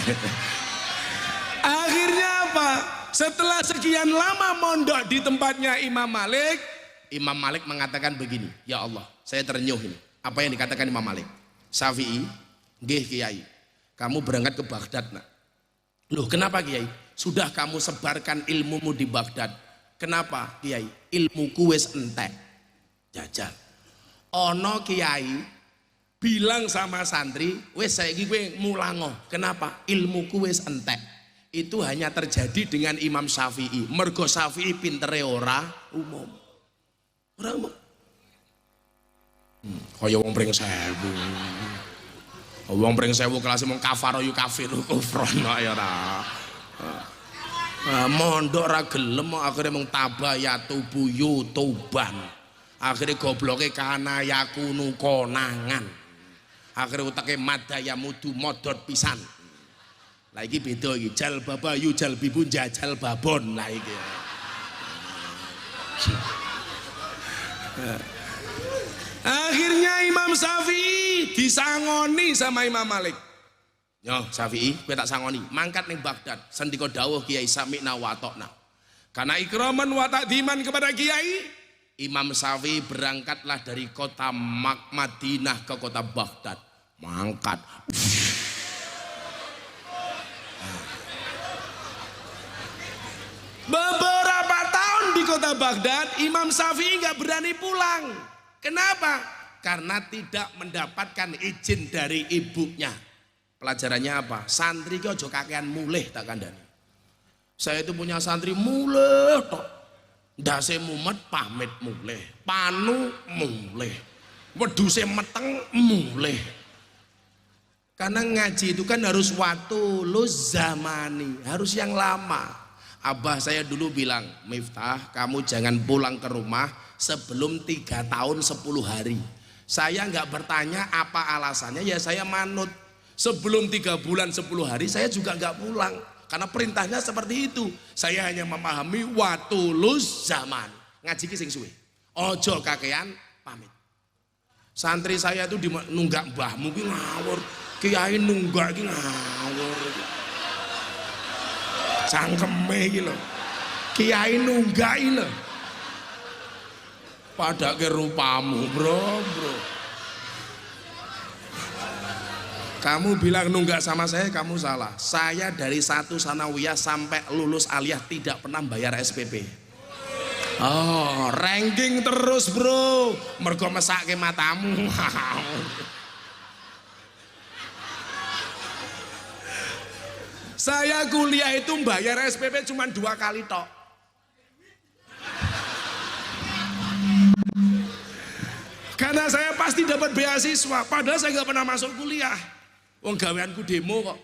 Akhirnya apa? Setelah sekian lama mondok di tempatnya Imam Malik mengatakan begini, ya Allah, saya terenyuh ini. Apa yang dikatakan Imam Malik? Syafi'i, nggih Kiai, kamu berangkat ke Baghdad nak. Loh kenapa Kiai? Sudah kamu sebarkan ilmumu di Baghdad. Kenapa Kiai? Ilmuku wis entek. Jajal. Ono Kiai bilang sama santri, wis saiki kowe mulango. Kenapa? Ilmuku wis entek. Itu hanya terjadi dengan Imam Syafi'i. Mergo Syafi'i pintere ora umum. Ora umum. Kaya wong pring sewu. Wong pring sewu kelas mung kafaro yu kafiru kufron ya ora. Mondok ra gelem akhire mung tabayatu buyu tuban. Akhire gobloke kana yakunu konangan. Akhire utake madaya mudu modot pisan. Lah iki beda iki, jal babayu jal bibun jajal babon lah iki. Akhirnya Imam Syafi'i disangoni sama Imam Malik. Yo Syafi'i, kowe tak sangoni, mangkat ning Baghdad, sendika dawuh Kiai sami'na wa ata'na. Karena ikraman wa ta'diman kepada Kiai, Imam Syafi'i berangkatlah dari kota Madinah ke kota Baghdad. Mangkat. Beberapa tahun di kota Baghdad, Imam Syafi'i nggak berani pulang. Kenapa? Karena tidak mendapatkan izin dari ibunya. Pelajarannya apa? Santri ki aja kakean mulih tak kandhani. Saya itu punya santri mulih tok. Ndase mumet pamit mulih, panu mulih, wedhuse meteng mulih. Karena ngaji itu kan harus waktu lu zamani, harus yang lama. Abah saya dulu bilang, Miftah, kamu jangan pulang ke rumah sebelum 3 tahun 10 hari. Saya nggak bertanya apa alasannya, ya saya manut. Sebelum 3 bulan 10 hari saya juga nggak pulang. Karena perintahnya seperti itu. Saya hanya memahami waktu lus zaman. Ngaji ki sing suwe. Ojo kakean pamit. Santri saya itu nunggak mbahmu ki ngawur. Kiai nunggak ki ngawur. Cangkeme iki lho. Kiai nunggak iki lho. Padake rupamu, bro. Kamu bilang nunggak sama saya, kamu salah. Saya dari 1 sanawiyah sampai lulus aliyah tidak pernah bayar SPP. Oh, ranking terus bro. Mergo mesake matamu. Saya kuliah itu bayar SPP cuma 2 kali tok. Karena saya pasti dapat beasiswa, padahal saya nggak pernah masuk kuliah. Wong gaweanku demo kok.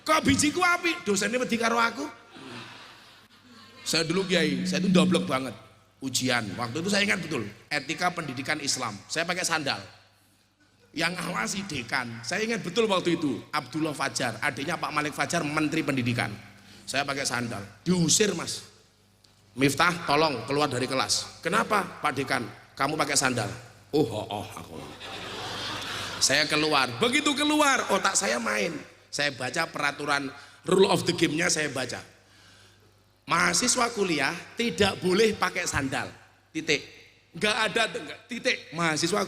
Kok bijiku apik, dosennya wedi karo aku. Saya dulu kiai, saya itu doblok banget ujian. Waktu itu saya ingat betul, etika pendidikan Islam. Saya pakai sandal. Yang awasi dekan. Saya ingat betul waktu itu, Abdullah Fajar, adiknya Pak Malik Fajar, Menteri Pendidikan. Saya pakai sandal, diusir mas. Miftah, tolong keluar dari kelas. Kenapa Pak Dekan? Kamu pakai sandal. Oh, aku. Saya keluar, begitu keluar otak saya main. Saya baca peraturan rule of the game-nya, saya baca. Mahasiswa kuliah tidak boleh pakai sandal. Titik. Enggak ada titik. Mahasiswa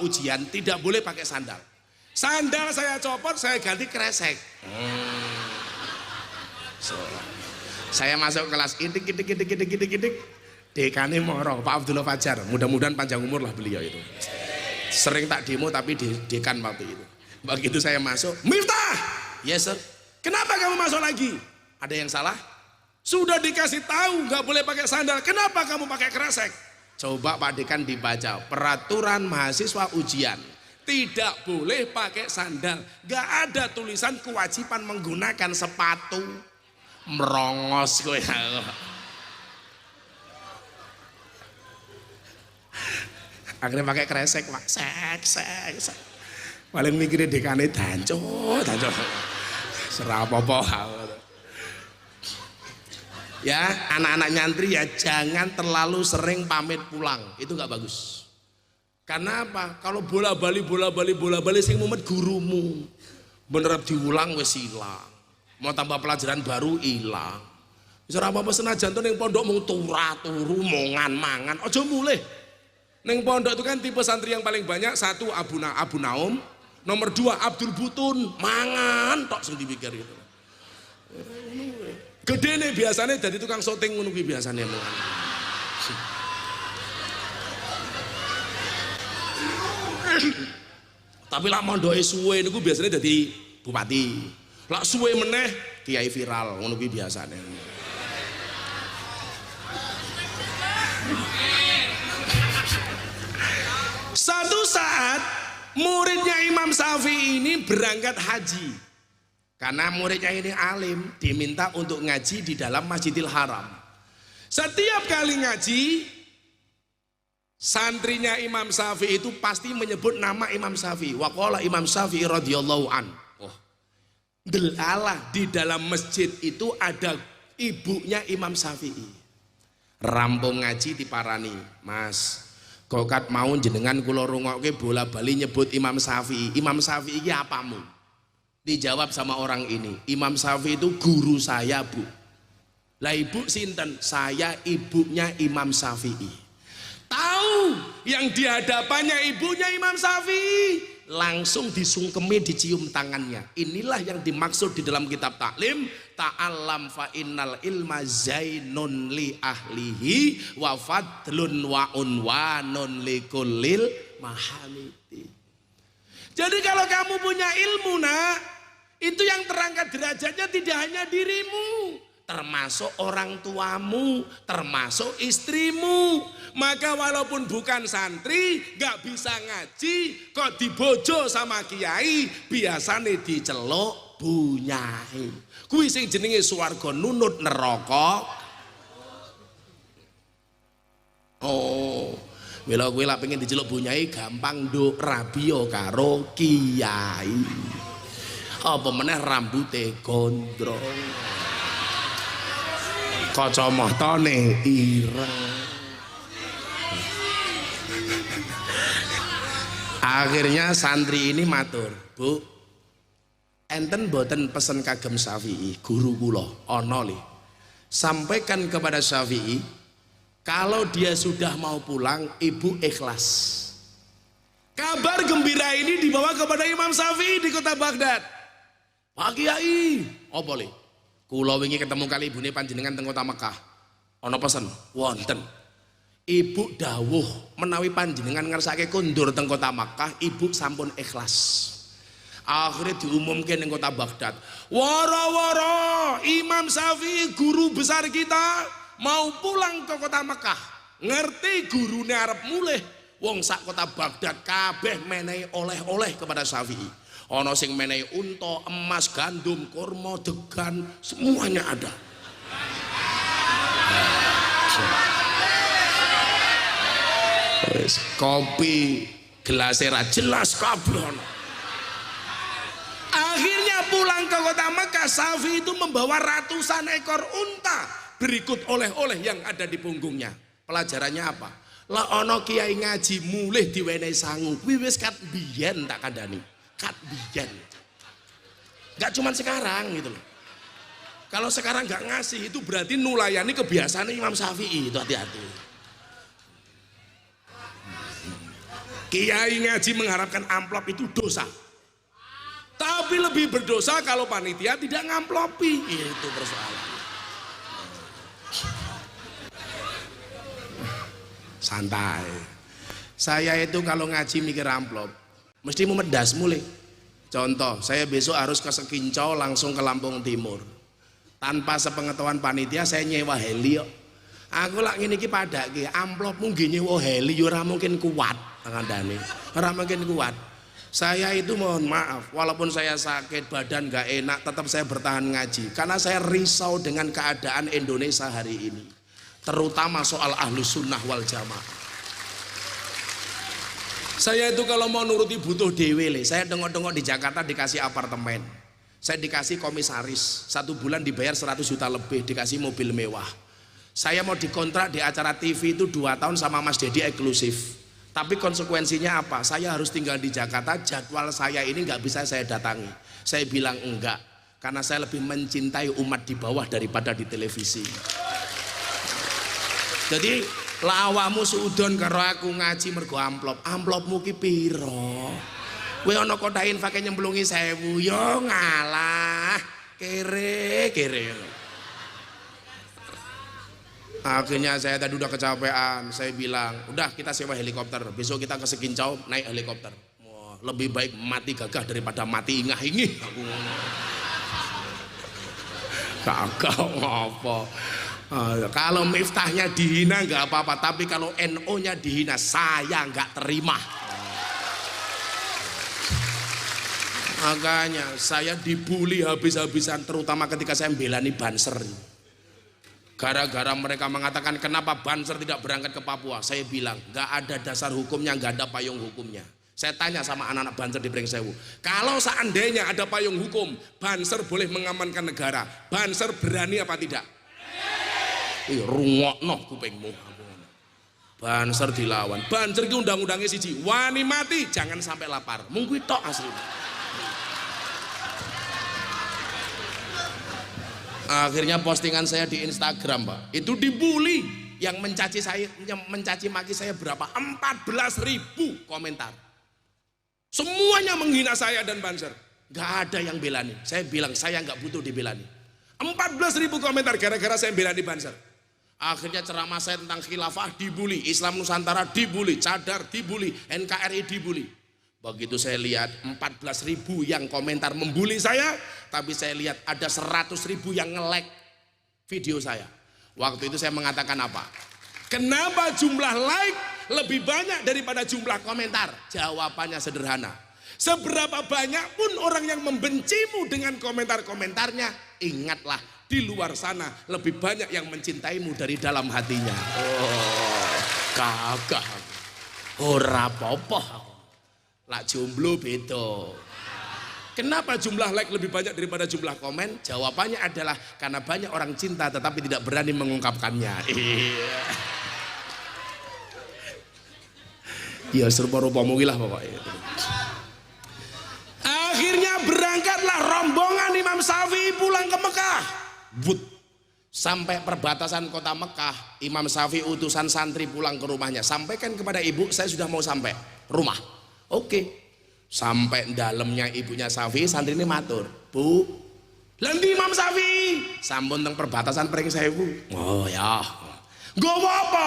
ujian tidak boleh pakai sandal. Sandal saya copot, saya ganti kresek. Saya masuk kelas idik. Dekane moro, Pak Abdullah Fajar. Mudah-mudahan panjang umur lah beliau itu. Sering tak demo tapi dekan waktu itu. Begitu saya masuk, Miftah, yes sir. Kenapa kamu masuk lagi? Ada yang salah? Sudah dikasih tahu nggak boleh pakai sandal. Kenapa kamu pakai kresek? Coba Pak Dekan dibaca peraturan mahasiswa ujian. Tidak boleh pakai sandal. Nggak ada tulisan kewajiban menggunakan sepatu. Merongos kowe. Akhirnya pakai kresek, Pak. Sek. Paling mikirnya dekane danco. Serapopo. Ya, anak-anak nyantri ya jangan terlalu sering pamit pulang. Itu nggak bagus. Karena apa? Kalau bola bali sing mumet gurumu. Bener diulang wis ilang. Mau tambah pelajaran baru ilang. Wis ora apa-apa senajan to ning pondok mung turu mongan mangan. Aja mulih. Neng pondok itu kan tipe santri yang paling banyak. 1 Abu Naum, nomor 2 Abdul Butun, mangan tok sing dipikir itu. Gede nih biasanya jadi tukang syuting ngono kuwi biasane mangan. Tapi lak mondoke suwe niku biasanya jadi bupati. Lak suwe meneh kiai viral ngono kuwi biasane. Satu saat muridnya Imam Syafi'i ini berangkat haji. Karena muridnya ini alim, diminta untuk ngaji di dalam Masjidil Haram. Setiap kali ngaji, santrinya Imam Syafi'i itu pasti menyebut nama Imam Syafi'i. Wa qala Imam Syafi'i radhiyallahu an. Oh. Delalah di dalam masjid itu ada ibunya Imam Syafi'i. Rampung ngaji diparani, Mas. Kokat mau jenengan kula rungokke bola bali nyebut Imam Syafi'i. Imam Syafi'i iki apamu? Dijawab sama orang ini, Imam Syafi'i itu guru saya, Bu. Lah ibu sinten? Saya ibunya Imam Syafi'i. Tahu yang di hadapannya ibunya Imam Syafi'i, langsung disungkemi, dicium tangannya. Inilah yang dimaksud di dalam kitab taklim, ta'allam fa innal ilma zainun li ahlihi wa fadlun wa unwanun li kullil mahamidi. Jadi kalau kamu punya ilmu nak, itu yang terangkat derajatnya tidak hanya dirimu, termasuk orang tuamu, termasuk istrimu. Maka walaupun bukan santri, gak bisa ngaji, kok dibojo sama kiai, biasane diceluk bunyai. Kuwi sing jenenge swarga nunut neraka. Oh, mila kowe lak pengen diceluk bunyai gampang nduk rabia karo kiai. Apa meneh rambute gondrong, kacamatane ireng. Akhirnya santri ini matur, Bu, enten boten pesen kagem Syafi'i, guru kula ana le. Sampaikan kepada Syafi'i, kalau dia sudah mau pulang, ibu ikhlas. Kabar gembira ini dibawa kepada Imam Syafi'i di kota Baghdad. Pak Kiai, oh boleh. Kula wingi ketemu kali ibune panjenengan teng kota Mekah. Ana pesen, wonten. Ibu dawuh menawi panjenengan ngersake kondur teng kota Mekah, ibu sampun ikhlas. Akhirnya diumumkan di kota Baghdad. Woro-woro Imam Syafi'i guru besar kita mau pulang ke kota Mekah. Ngerti gurune arep mulih. Wong sak kota Baghdad kabeh menehi oleh-oleh kepada Syafi'i. Ono sing menehi unta, emas, gandum, kurma, degan, semuanya ada. Kopi gelasnya ra jelas kabeh. Akhirnya pulang ke kota Mekah, Syafi'i itu membawa ratusan ekor unta berikut oleh-oleh yang ada di punggungnya. Pelajarannya apa? Lah ono kiai ngaji mulih diwenehi sangu. Kuwi wis kat biyen tak kandhani. Kat biyen. Enggak cuman sekarang gitu loh. Kalau sekarang nggak ngasih itu berarti nulayani kebiasaan Imam Syafi'i, itu hati-hati. Kiai ngaji mengharapkan amplop itu dosa. Tapi lebih berdosa kalau panitia tidak ngamplopi, itu persoalan. Santai. Saya itu kalau ngaji mikir amplop, mesti memedas mulai. Contoh, saya besok harus ke Sekincau langsung ke Lampung Timur. Tanpa sepengetahuan panitia saya nyewa heli. Aku lak ngene iki padake amplopmu nggih nyewa heli ora mungkin kuat ngandane. Ora mungkin kuat. Saya itu mohon maaf, walaupun saya sakit badan gak enak, tetap saya bertahan ngaji karena saya risau dengan keadaan Indonesia hari ini, terutama soal Ahlus Sunnah wal Jamaah. Saya itu kalau mau nuruti butuh dewe le. Saya dengok-dengok di Jakarta dikasih apartemen, saya dikasih komisaris, 1 bulan dibayar 100 juta lebih, dikasih mobil mewah. Saya mau dikontrak di acara TV itu 2 tahun sama Mas Dedi eksklusif. Tapi konsekuensinya apa? Saya harus tinggal di Jakarta, jadwal saya ini nggak bisa saya datangi. Saya bilang enggak, karena saya lebih mencintai umat di bawah daripada di televisi. Jadi lawamu suudon karo aku ngaji mergo amplop. Amplopmu ki piro? Kowe ana kotak infake nyemplungi 1000, yo ngalah. Kere. Akhirnya saya tadi udah kecapean, saya bilang udah kita sewa helikopter, besok kita ke Sekincau naik helikopter. Wah, lebih baik mati gagah daripada mati ingah-ingih. Aku kagak apa. Kalau miftahnya dihina nggak apa-apa, tapi kalau NO-nya dihina saya nggak terima. Makanya saya dibully habis-habisan, terutama ketika saya membelani Banser. Gara-gara mereka mengatakan kenapa Banser tidak berangkat ke Papua. Saya bilang nggak ada dasar hukumnya, nggak ada payung hukumnya. Saya tanya sama anak-anak Banser di Brengsewu, kalau seandainya ada payung hukum, Banser boleh mengamankan negara, Banser berani apa tidak? Rungokno kupingmu. Banser dilawan. Banser itu undang-undangnya siji, wani mati jangan sampai lapar. Mungkin tok asli. Akhirnya postingan saya di Instagram, Pak, itu dibully. Yang mencaci maki saya berapa? 14.000 komentar. Semuanya menghina saya dan Banser. Gak ada yang belani. Saya bilang saya nggak butuh dibelani. 14.000 komentar gara-gara saya belani Banser. Akhirnya ceramah saya tentang khilafah dibully, Islam Nusantara dibully, cadar dibully, NKRI dibully. Begitu saya lihat 14.000 yang komentar membuli saya, tapi saya lihat ada 100.000 yang nge-like. video saya. Waktu itu saya mengatakan apa? Kenapa jumlah like lebih banyak daripada jumlah komentar? Jawabannya sederhana. Seberapa banyak pun orang yang membencimu dengan komentar-komentarnya, ingatlah di luar sana lebih banyak yang mencintaimu dari dalam hatinya. Oh, kagak. Ora apa-apa. Lak jomblo beda. Kenapa jumlah like lebih banyak daripada jumlah komen? Jawabannya adalah karena banyak orang cinta tetapi tidak berani mengungkapkannya. Iya. Ya serupa-rupa mugilah pokoknya. Akhirnya berangkatlah rombongan Imam Syafi'i pulang ke Mekah. But. Sampai perbatasan kota Mekah, Imam Syafi'i utusan santri pulang ke rumahnya. Sampaikan kepada ibu, saya sudah mau sampai rumah. Oke. Sampai dalamnya ibunya Syafi'i, santri ini matur, Bu, Lendi Imam Syafi'i sampun teng perbatasan Pring Sewu. Oh ya, nggowo apa?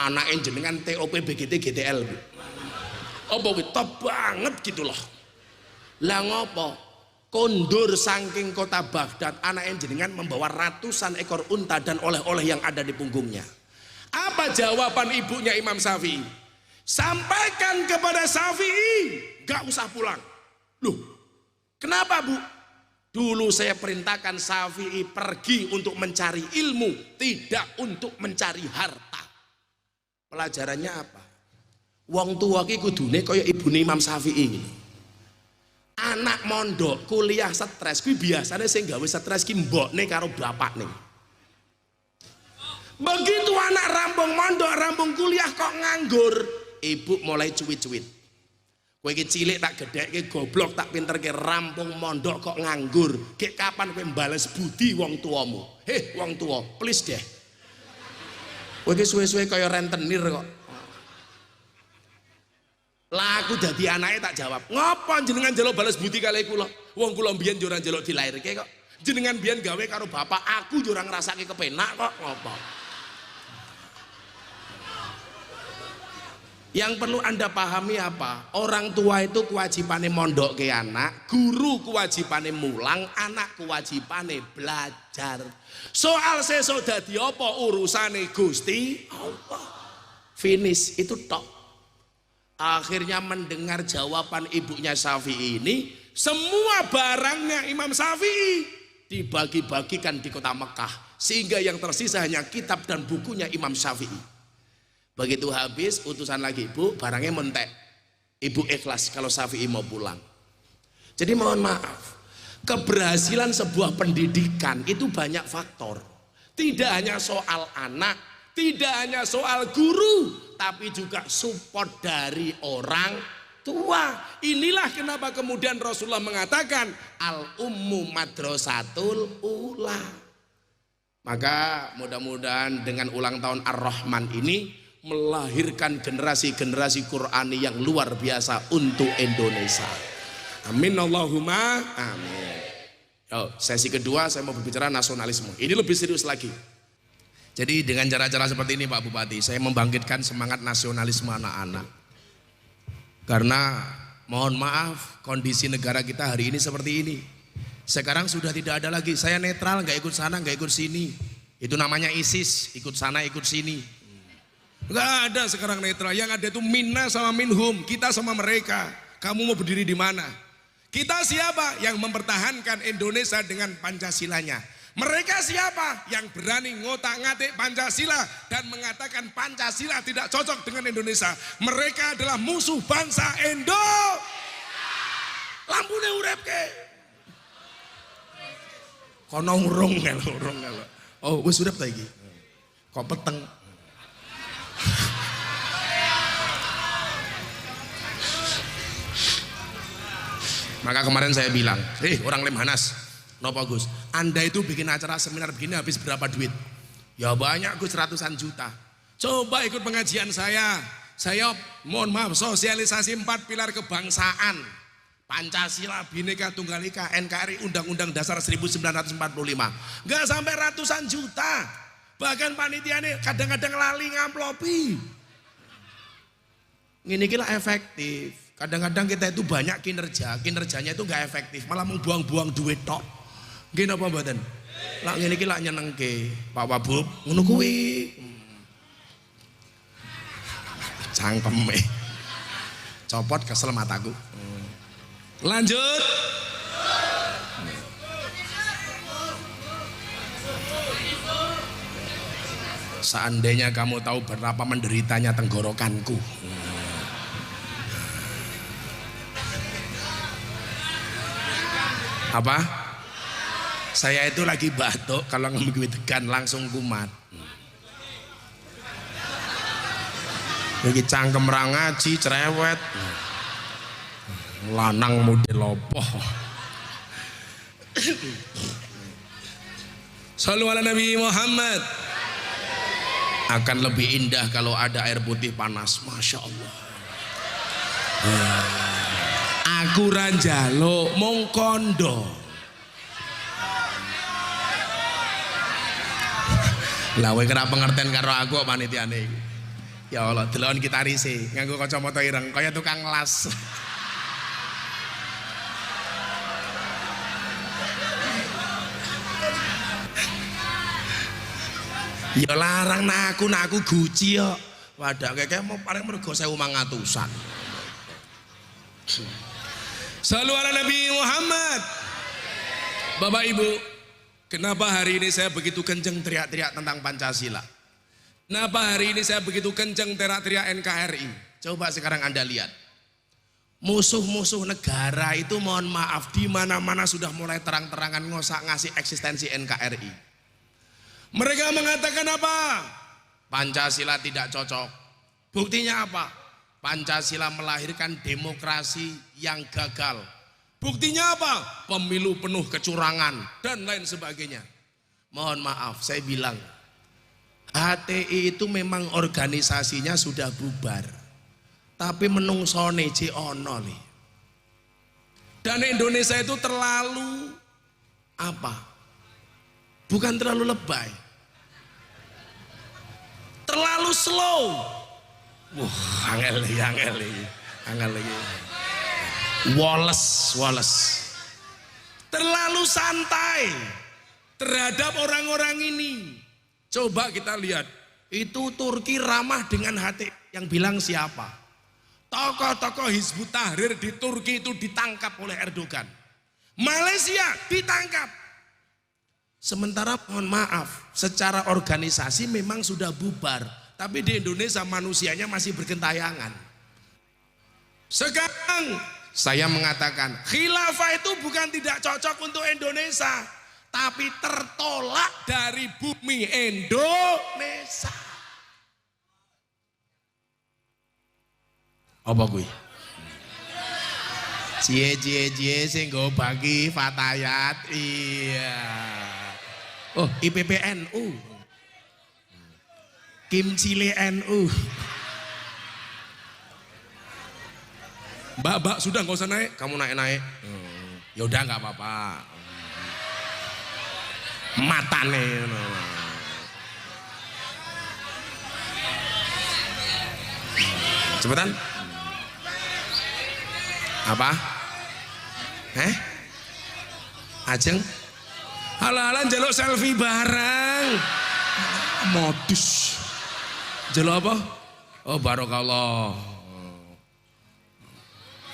Anake jenengan TOP BGT GTL, Bu. Apa kuwi top banget gitu loh. Lah ngopo? Kondur saking kota Baghdad, anake jenengan membawa ratusan ekor unta dan oleh-oleh yang ada di punggungnya. Apa jawaban ibunya Imam Syafi'i? Sampaikan kepada Syafi'i, gak usah pulang. Loh, kenapa Bu? Dulu saya perintahkan Syafi'i pergi untuk mencari ilmu, tidak untuk mencari harta. Pelajarannya apa? Wong tua ki kudune kaya ibune Imam Syafi'i. Anak mondok kuliah stres kuwi biasane sing gawe stres ki mbokne karo bapakne. Begitu anak rampung mondok, rampung kuliah kok nganggur, ibu mulai cuwit-cuwit. Kowe iki cilik tak gedhekke, goblok tak pinterke, rampung mondok kok nganggur. Kek kapan kowe mbales budi wong tuamu? Heh, wong tua, please deh. Kowe iki suwe-suwe kaya rentenir kok. Lah aku dadi anake tak jawab, "Ngopo jenengan njaluk balas budi kali kula? Wong kula mbiyen yo ora njaluk dilairke kok. Jenengan mbiyen gawe karo bapak, aku yo ora ngrasake kepenak kok, ngopo?" Yang perlu Anda pahami apa? Orang tua itu kewajibannya mondok ke anak, guru kewajibannya mulang, anak kewajibannya belajar. Soal sesuk dadi apa urusane Gusti Allah. Finish itu tok. Akhirnya mendengar jawaban ibunya Syafi'i ini, semua barangnya Imam Syafi'i dibagi-bagikan di kota Mekah, sehingga yang tersisa hanya kitab dan bukunya Imam Syafi'i. Begitu habis, utusan lagi, Bu, barangnya mentek. Ibu ikhlas kalau Syafi'i mau pulang. Jadi mohon maaf, keberhasilan sebuah pendidikan itu banyak faktor. Tidak hanya soal anak, tidak hanya soal guru, tapi juga support dari orang tua. Inilah kenapa kemudian Rasulullah mengatakan al-ummu madrasatul ula. Maka mudah-mudahan dengan ulang tahun Ar-Rahman ini melahirkan generasi-generasi Qur'ani yang luar biasa untuk Indonesia. Amin Allahumma amin. Yo, sesi kedua saya mau berbicara nasionalisme. Ini lebih serius lagi. Jadi dengan cara-cara seperti ini Pak Bupati, saya membangkitkan semangat nasionalisme anak-anak. Karena mohon maaf, kondisi negara kita hari ini seperti ini. Sekarang sudah tidak ada lagi, saya netral, nggak ikut sana, nggak ikut sini. Itu namanya ISIS, ikut sana, ikut sini. Nggak ada sekarang netral, yang ada itu minna sama minhum, kita sama mereka. Kamu mau berdiri di mana? Kita siapa? Yang mempertahankan Indonesia dengan Pancasilanya. Mereka siapa? Yang berani ngotak-ngatik Pancasila dan mengatakan Pancasila tidak cocok dengan Indonesia. Mereka adalah musuh bangsa Indo. Lampune urip ke. Kono urung kalau. Oh, wis urip ta iki. Kok peteng. Maka kemarin saya bilang, orang Lemhanas, Nopo Gus, Anda itu bikin acara seminar begini habis berapa duit? Ya banyak Gus, ratusan juta. Coba ikut pengajian saya mohon maaf sosialisasi 4 pilar kebangsaan, Pancasila, Bhinneka Tunggal Ika, NKRI, Undang-Undang Dasar 1945. Gak sampai ratusan juta. Bahkan panitia ini kadang-kadang lali ngamplopi. Ini kira efektif. Kadang-kadang kita itu banyak kinerjanya itu gak efektif, malah membuang-buang duit tok. Gini apa mboten? Lah ngene iki lak nyenengke. Pak Wabub ngono kuwi. Cangkeme. Copot kesel mataku. Lanjut. Seandainya kamu tahu berapa menderitanya tenggorokanku. Apa? Saya itu lagi batuk, kalau ngemik-ngemikkan langsung kumat. Lagi cangkem ra ngaji, cerewet. Lanang model opo. Shallu ala Nabi Muhammad. Akan lebih indah kalau ada air putih panas. Masya Allah. Aku ranjalo mong kondo. Lah kowe kena pengertian karo aku kok panitiane iki. Ya Allah, delokon kita rise nganggo kacamata ireng kaya tukang las. Ya larang nak aku Gucci yo. Wadah keke mau paling mergo 1.500-an. Shallu ala Nabi Muhammad. Bapak Ibu, kenapa hari ini saya begitu kenceng teriak-teriak tentang Pancasila? Kenapa hari ini saya begitu kenceng teriak-teriak NKRI? Coba sekarang Anda lihat. Musuh-musuh negara itu mohon maaf di mana-mana sudah mulai terang-terangan ngosak ngasih eksistensi NKRI. Mereka mengatakan apa? Pancasila tidak cocok. Buktinya apa? Pancasila melahirkan demokrasi yang gagal. Buktinya apa? Pemilu penuh kecurangan dan lain sebagainya. Mohon maaf, saya bilang HTI itu memang organisasinya sudah bubar, tapi menungsone je ono li. Dan Indonesia itu terlalu apa? Bukan terlalu lebay, terlalu slow. Angel lagi. Wallace. Terlalu santai terhadap orang-orang ini. Coba kita lihat, itu Turki ramah dengan hati. Yang bilang siapa? Tokoh-tokoh Hizbut Tahrir di Turki itu ditangkap oleh Erdogan. Malaysia ditangkap. Sementara mohon maaf, secara organisasi memang sudah bubar, tapi di Indonesia manusianya masih bergentayangan. Sekarang saya mengatakan khilafah itu bukan tidak cocok untuk Indonesia, tapi tertolak dari bumi Indonesia. Apa kuwi? Cie sing go bagi fatayat. Iya. Oh, IPPNU. Kim Chile NU. Mbak, sudah nggak usah naik, kamu naik. Ya udah nggak apa-apa. Matane. Cepetan. Apa? Ajeng? Halalan jaluk selfie bareng. Modus. Jaluk apa? Oh barokallah.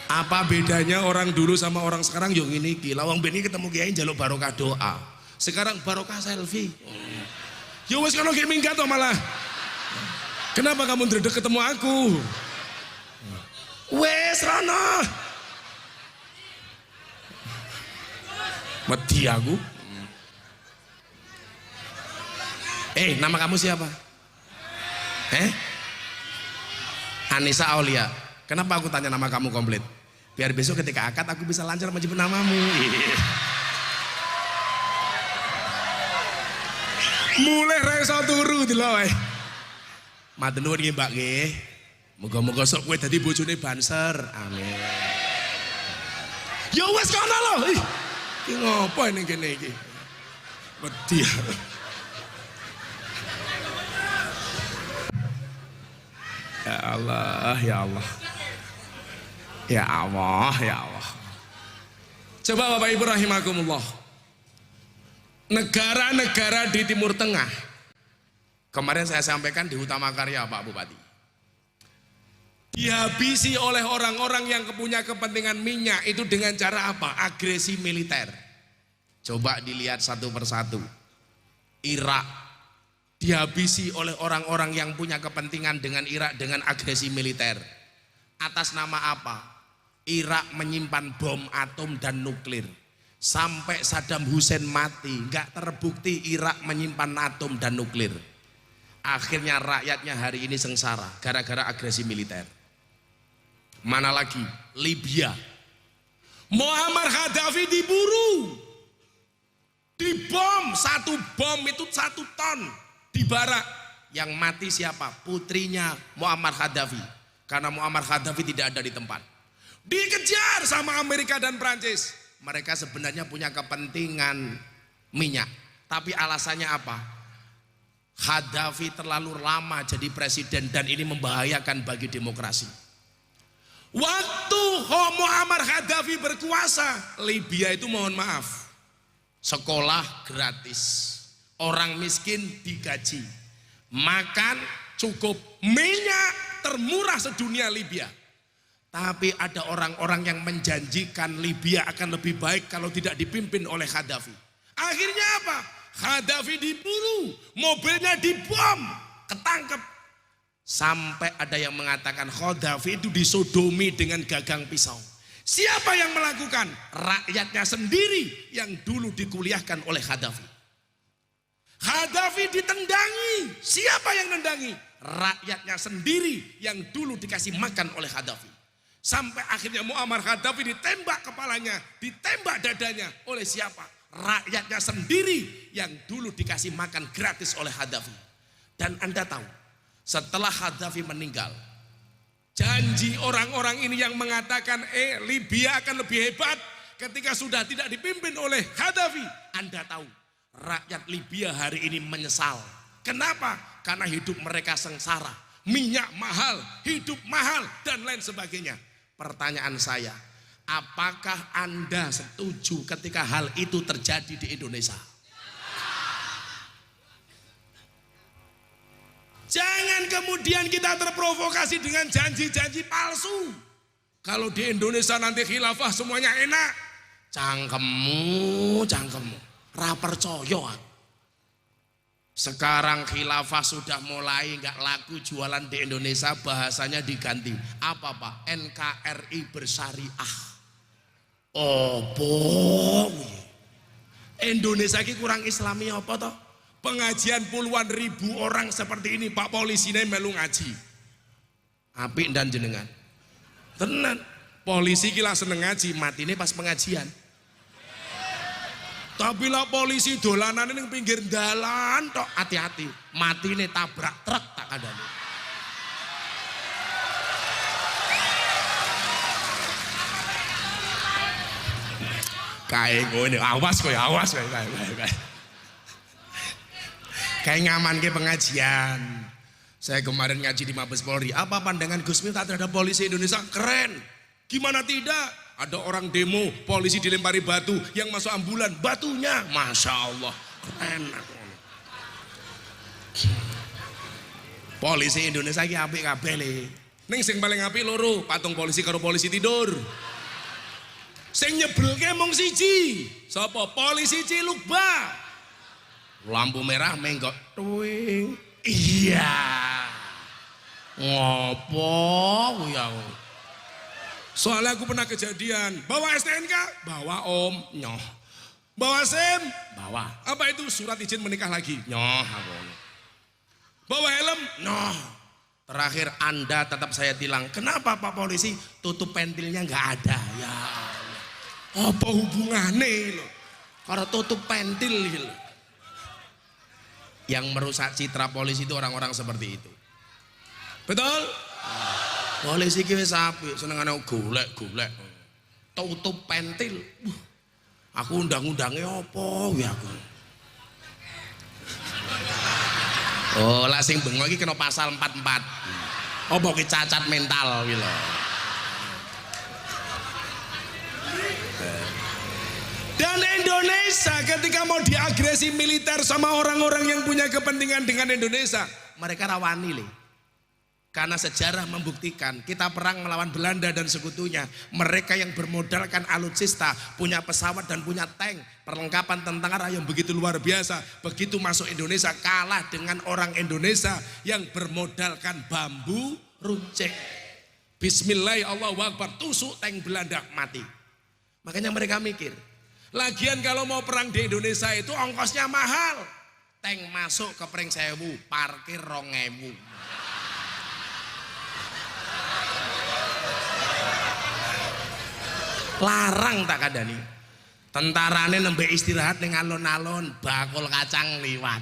Apa bedanya orang dulu sama orang sekarang? Yo ngene iki. Lawang beni ketemu kiai jaluk barokah doa. Sekarang barokah selfie. Yo wis kono ki minggat to malah. Kenapa kamu ndredeg ketemu aku? Wes rono. Mati aku. Nama kamu siapa? Anissa Aulia. Kenapa aku tanya nama kamu komplit? Biar besok ketika akad aku bisa lancar menyebut namamu. Mulai reso turu delok wae. Matur nuwun nggih Mbak nggih. Muga-muga sok kowe dadi bojone Banser. Amin. Ya wis kono lho. Iki ngopo ning kene iki? Wedi. Ya Allah, ya Allah. Ya Allah, ya Allah. Coba Bapak Ibu rahimakumullah. negara-negara di Timur Tengah, kemarin saya sampaikan di Utama Karya Pak Bupati, dihabisi oleh orang-orang yang punya kepentingan minyak itu dengan cara apa? Agresi militer. Coba dilihat satu persatu. Irak dihabisi oleh orang-orang yang punya kepentingan dengan Irak dengan agresi militer. Atas nama apa? Irak menyimpan bom atom dan nuklir. Sampai Saddam Hussein mati, nggak terbukti Irak menyimpan atom dan nuklir. Akhirnya rakyatnya hari ini sengsara gara-gara agresi militer. Mana lagi? Libya. Muammar Gaddafi diburu, dibom, satu bom itu 1 ton di Barak. Yang mati siapa? Putrinya Muammar Gaddafi. Karena Muammar Gaddafi tidak ada di tempat. Dikejar sama Amerika dan Prancis. Mereka sebenarnya punya kepentingan minyak, tapi alasannya apa? Gaddafi terlalu lama jadi presiden dan ini membahayakan bagi demokrasi. Waktu Muammar Gaddafi berkuasa, Libya itu mohon maaf, sekolah gratis, orang miskin digaji, makan cukup, minyak termurah sedunia Libya. Tapi ada orang-orang yang menjanjikan Libya akan lebih baik kalau tidak dipimpin oleh Gaddafi. Akhirnya apa? Gaddafi diburu, mobilnya dibom, ketangkep. Sampai ada yang mengatakan Gaddafi itu disodomi dengan gagang pisau. Siapa yang melakukan? Rakyatnya sendiri yang dulu dikuliahkan oleh Gaddafi. Gaddafi ditendangi. Siapa yang nendangi? Rakyatnya sendiri yang dulu dikasih makan oleh Gaddafi. Sampai akhirnya Muammar Gaddafi ditembak kepalanya, ditembak dadanya oleh siapa? Rakyatnya sendiri yang dulu dikasih makan gratis oleh Gaddafi. Dan Anda tahu, setelah Gaddafi meninggal, janji orang-orang ini yang mengatakan Libya akan lebih hebat ketika sudah tidak dipimpin oleh Gaddafi. Anda tahu, rakyat Libya hari ini menyesal. Kenapa? Karena hidup mereka sengsara, minyak mahal, hidup mahal, dan lain sebagainya. Pertanyaan saya, apakah Anda setuju ketika hal itu terjadi di Indonesia? Jangan kemudian kita terprovokasi dengan janji-janji palsu. Kalau di Indonesia nanti khilafah semuanya enak, cangkemmu, ra percaya. Sekarang khilafah sudah mulai nggak laku jualan di Indonesia, bahasanya diganti. Apa Pak? NKRI bersyariah. Opo? Indonesia ini kurang islami apa toh? Pengajian puluhan ribu orang seperti ini, Pak polisi ini melu ngaji. Apik dan jenengan. Tenan. Polisi kira seneng ngaji, mati ini pas pengajian. Tapi lah polisi dolanan ini pinggir dalan tok, hati-hati, mati ini tabrak truk tak ada nih. Kayak gue awas kowe, kayak ngaman ke pengajian. Saya kemarin ngaji di Mabes Polri. Apa pandangan Gus Miftah terhadap polisi Indonesia? Keren. Gimana tidak? Ada orang demo, polisi dilempari batu, yang masuk ambulan, batunya, masya Allah, keren. Polisi Indonesia ini apik kabeh le. Ning sing paling apik loro, patung polisi karo polisi tidur. Sing nyebelke mung siji, sapa? Polisi Cilukba. Lampu merah menggok, tuing. Iya. Ngopo ya? Soalnya aku pernah kejadian, bawa STNK, bawa om, nyoh. Bawa SIM, bawa. Apa itu? Surat izin menikah lagi, nyoh. Bawa helm, nyoh. Terakhir Anda tetap saya tilang. Kenapa Pak polisi? Tutup pentilnya nggak ada. Ya Allah. Apa hubungannya loh? Kalau tutup pentil gitu. Yang merusak citra polisi itu orang-orang seperti itu. Betul? Polisi ki wis apik, senengane golek-golek. Tutup pentil. Aku undang-undange apa ya aku. Oh, lah sing bengok iki kena pasal 44. Apa ki cacat mental ki lho. Dan Indonesia ketika mau diagresi militer sama orang-orang yang punya kepentingan dengan Indonesia, mereka rawani lih. Karena sejarah membuktikan kita perang melawan Belanda dan sekutunya, mereka yang bermodalkan alutsista, punya pesawat dan punya tank, perlengkapan tentara yang begitu luar biasa, begitu masuk Indonesia kalah dengan orang Indonesia yang bermodalkan bambu runcing. Bismillah, Allahu Akbar, tusuk tank Belanda mati. Makanya mereka mikir, lagian kalau mau perang di Indonesia itu ongkosnya mahal. Tank masuk ke Pring Sewu, parkir 2.000. Larang tak kadani. Tentarane nembe istirahat ning alun-alun, bakul kacang liwat.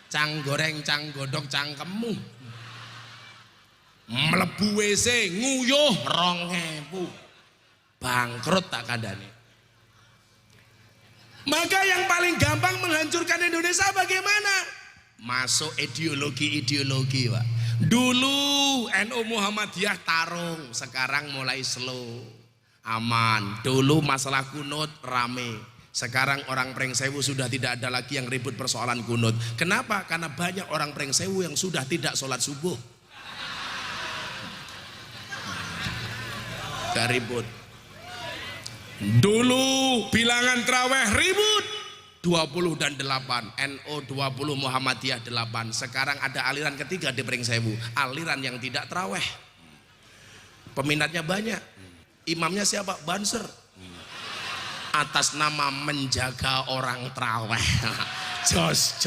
Cang goreng, cang godhog, cang kemu. Mlebu WC nguyuh 2.000. Bangkrut tak kadani. Maka yang paling gampang menghancurkan Indonesia bagaimana? Masuk ideologi-ideologi, Pak. Dulu NU Muhammadiyah tarung, sekarang mulai slow. Aman. Dulu masalah kunut rame. Sekarang orang Pring Sewu sudah tidak ada lagi yang ribut persoalan kunut. Kenapa? Karena banyak orang Pring Sewu yang sudah tidak sholat subuh. Gak ribut. Dulu bilangan traweh ribut 20 dan 8, NU 20, Muhammadiyah 8. Sekarang ada aliran ketiga di Pring Sewu, aliran yang tidak traweh. Peminatnya banyak. Imamnya siapa? Banser. Atas nama menjaga orang traweh. Jos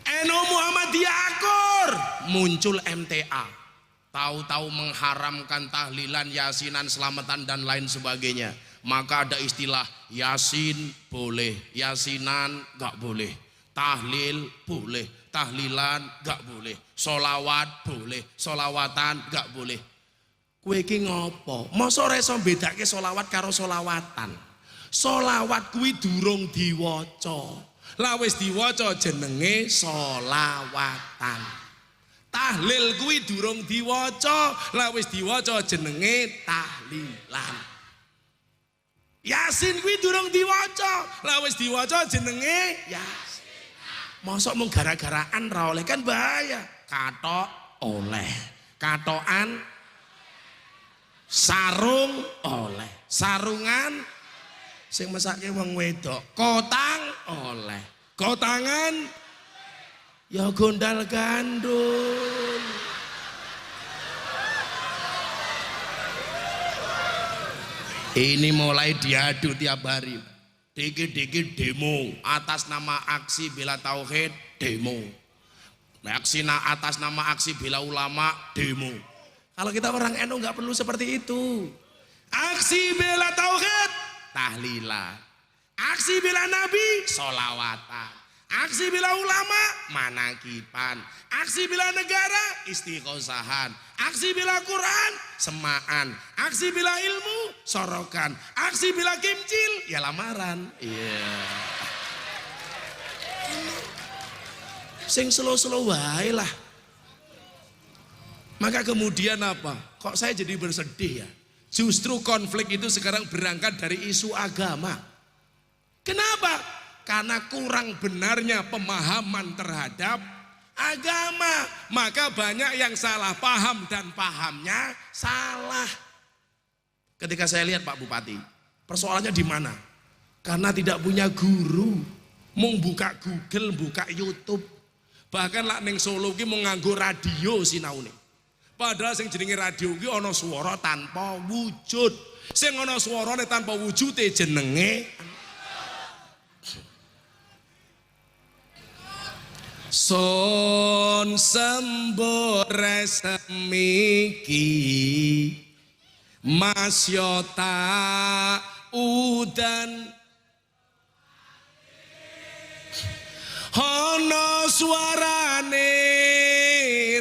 NU Muhammadiyah akur. Muncul MTA. Tahu-tahu mengharamkan tahlilan, yasinan, selamatan dan lain sebagainya. Maka ada istilah yasin boleh, yasinan gak boleh, tahlil boleh, tahlilan gak boleh, solawat boleh, solawatan gak boleh. Kowe iki ngopo? Mosok ora iso bedake solawat karo solawatan. Solawat kuwi durung diwaca. Lah wis diwaca jenenge solawatan. Tahlil kuwi durung diwaca, lah wis diwaca jenenge tahlilan. Yasin kuwi durung diwaca, lah wis diwaca jenenge yasin. Mosok mung gara-garaan ra oleh, kan bahaya. Katok oleh, katokan sarung oleh, sarungan sing mesake wong wedok, kotang oleh, kotangan ya gondal gandul. Ini mulai diadu tiap hari. Dikit-dikit demo atas nama aksi bela tauhid, demo. Aksi atas nama aksi bela ulama, demo. Kalau kita orang NU nggak perlu seperti itu. Aksi bela tauhid, tahlilan. Aksi bela Nabi, solawatan. Aksi bela ulama, manakipan. Aksi bela negara, istiqosahan. Aksi bela Quran, semaan. Aksi bela ilmu, sorokan. Aksi bela kimcil, ya lamaran. Sing slow-slow wae lah. Maka kemudian apa? Kok saya jadi bersedih ya? Justru konflik itu sekarang berangkat dari isu agama. Kenapa? Karena kurang benarnya pemahaman terhadap agama. Maka banyak yang salah paham dan pahamnya salah. Ketika saya lihat Pak Bupati, persoalannya di mana? Karena tidak punya guru. Mau buka Google, buka YouTube. Bahkan lah neng Solo ki mau nganggo radio sinaune. Padahal sing jenenge radio ki ana swara tanpa wujud. Sing ana swarane tanpa wujude jenenge Son sembore semiki masyota udan ana swarane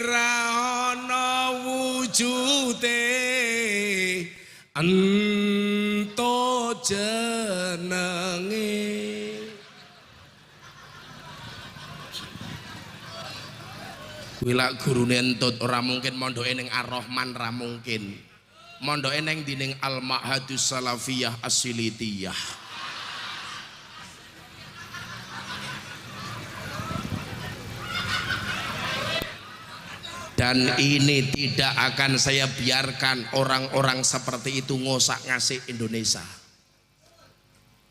ra ana wujude ento jenenge. Kuwi lak gurune entut ora mungkin mondoke ning Ar-Rahman, ra mungkin. mondoke neng dining Al Ma'hadus Salafiyah As-Silitiyah. Dan ini tidak akan saya biarkan orang-orang seperti itu ngosak-ngasik Indonesia.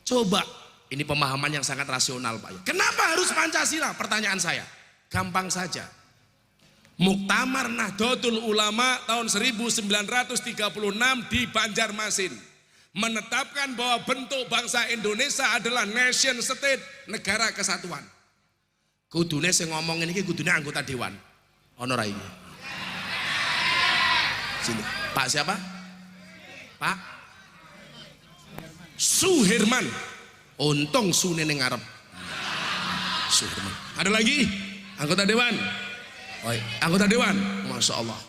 Coba, ini pemahaman yang sangat rasional Pak. Kenapa harus Pancasila? Pertanyaan saya, gampang saja. Muktamar Nahdlatul Ulama tahun 1936 di Banjarmasin menetapkan bahwa bentuk bangsa Indonesia adalah nation state, negara kesatuan. Kudune sing ngomong ini kudune anggota dewan. Ono ra iki? Sini. Pak siapa? Pak Suherman. Untung Sune ning ngarep. Suherman. Ada lagi? Anggota dewan. Oh, anggota dewan, Masya Allah.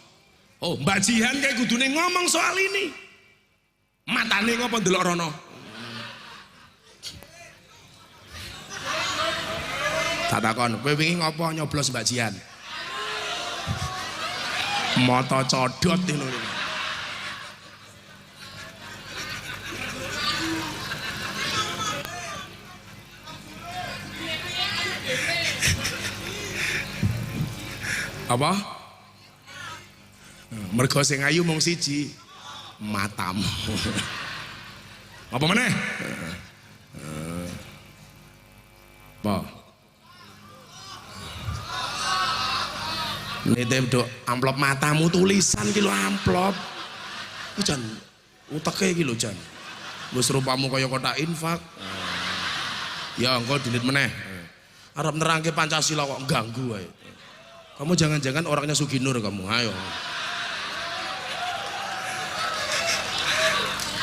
Oh, Mbak Jihan kayak kudune ngomong soal ini. Matane ngopo ndelok rono? Tak takon, kowe wingi ngopo nyoblos Mbak Jihan? Mata codot ngono. Apa? Mergo sing ayu mung siji, matamu. Apa meneh? Apa? Nitip dok amplop matamu tulisan ki lho amplop. Ku jan uteke iki lho jan. Wis rupamu kaya kotak infak. Ya engko dilit meneh. Arep nerangke Pancasila kok ganggu wae. Kamu jangan-jangan orangnya Suginur kamu, ayo.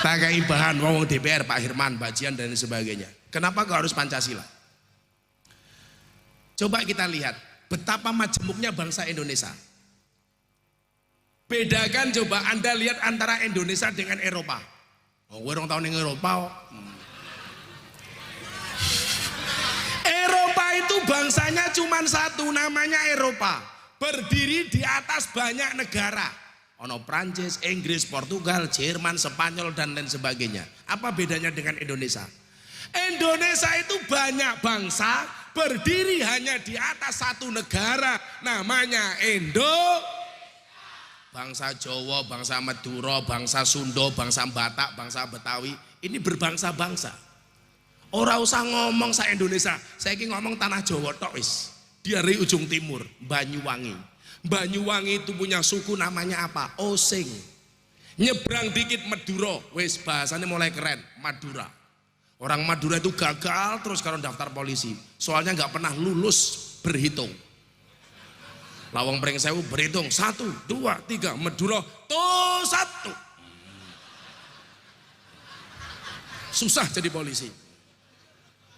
Takai bahan ngomong DPR, Pak Hirman, Mbak Jian dan sebagainya. Kenapa kau harus Pancasila? Coba kita lihat betapa majemuknya bangsa Indonesia. Bedakan coba Anda lihat antara Indonesia dengan Eropa. Oh, gue orang tahun yang Eropa. Eropa itu bangsanya cuma satu, namanya Eropa. Berdiri di atas banyak negara. Ono Prancis, Inggris, Portugal, Jerman, Spanyol dan lain sebagainya. Apa bedanya dengan Indonesia? Indonesia itu banyak bangsa, berdiri hanya di atas satu negara, namanya Bangsa Jawa, bangsa Madura, bangsa Sunda, bangsa Batak, bangsa Betawi, ini berbangsa-bangsa. Ora usah ngomong sa Indonesia, saya ingin ngomong tanah Jawa tok wis. Dari ujung timur, Banyuwangi. Banyuwangi itu punya suku namanya apa? Osing. Nyebrang dikit Madura, wis bahasanya mulai keren, Madura. Orang Madura itu gagal terus kalau daftar polisi, soalnya nggak pernah lulus berhitung. Lawang Pringsewu berhitung 1, 2, 3, Madura tuh 1. Susah jadi polisi.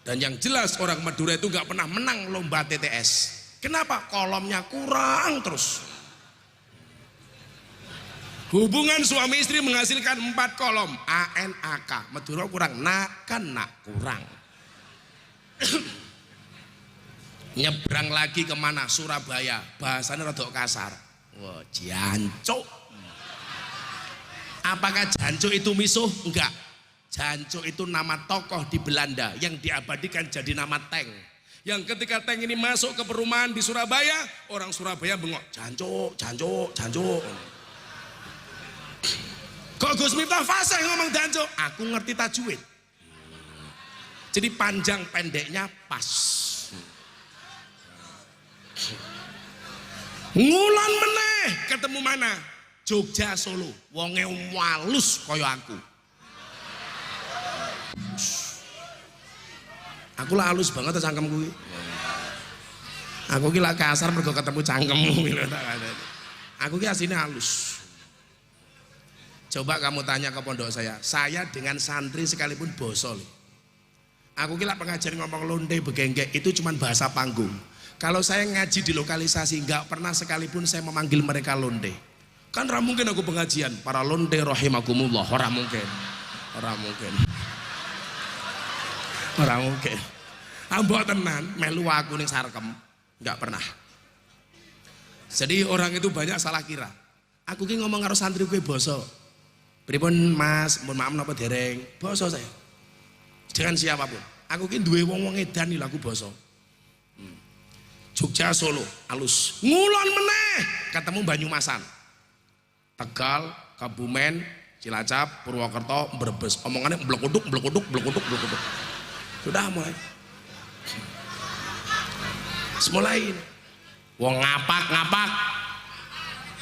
Dan yang jelas orang Madura itu nggak pernah menang lomba TTS. Kenapa? Kolomnya kurang terus. Hubungan suami istri menghasilkan 4 kolom. ANAK. Madura kurang, kurang. Nyebrang lagi kemana? Surabaya. Bahasanya rada kasar. Wah, jancuk. Apakah jancuk itu misuh? Enggak. Jancuk itu nama tokoh di Belanda yang diabadikan jadi nama tank. Yang ketika tank ini masuk ke perumahan di Surabaya, orang Surabaya bengok, jancuk, jancuk, jancuk. Kok Gus Miftah fasih ngomong jancuk? Aku ngerti tajwid. Jadi panjang pendeknya pas. Ngulon meneh ketemu mana? Jogja Solo. Wonge walus kaya aku. Aku lah halus banget cangkemku iki. Aku ki lah kasar mergo ketemu cangkemmu gitu. Aku ki asline halus. Coba kamu tanya ke pondok saya dengan santri sekalipun bosol. Aku ki lah pengajar ngomong londe begenggek itu cuma bahasa panggung. Kalau saya ngaji di lokalisasi nggak pernah sekalipun saya memanggil mereka londe. Kan ora mungkin aku pengajian para londe rahimakumullah, ora mungkin. Ora mungkin. Orang mungkin. Ambok tenan melu aku ning sarkem, enggak pernah. Jadi orang itu banyak salah kira. Aku ki ngomong karo santri kowe basa. Pripun Mas, mohon maaf napa dereng? Basa saya. Dengan siapapun. Aku ki duwe wong-wong edan lho aku basa. Jogja Solo alus. Ngulon meneh ketemu Banyumasan. Tegal, Kebumen, Cilacap, Purwokerto, Brebes. Omongannya blekuduk. Sudah mulai. Semulain. Wong ngapak.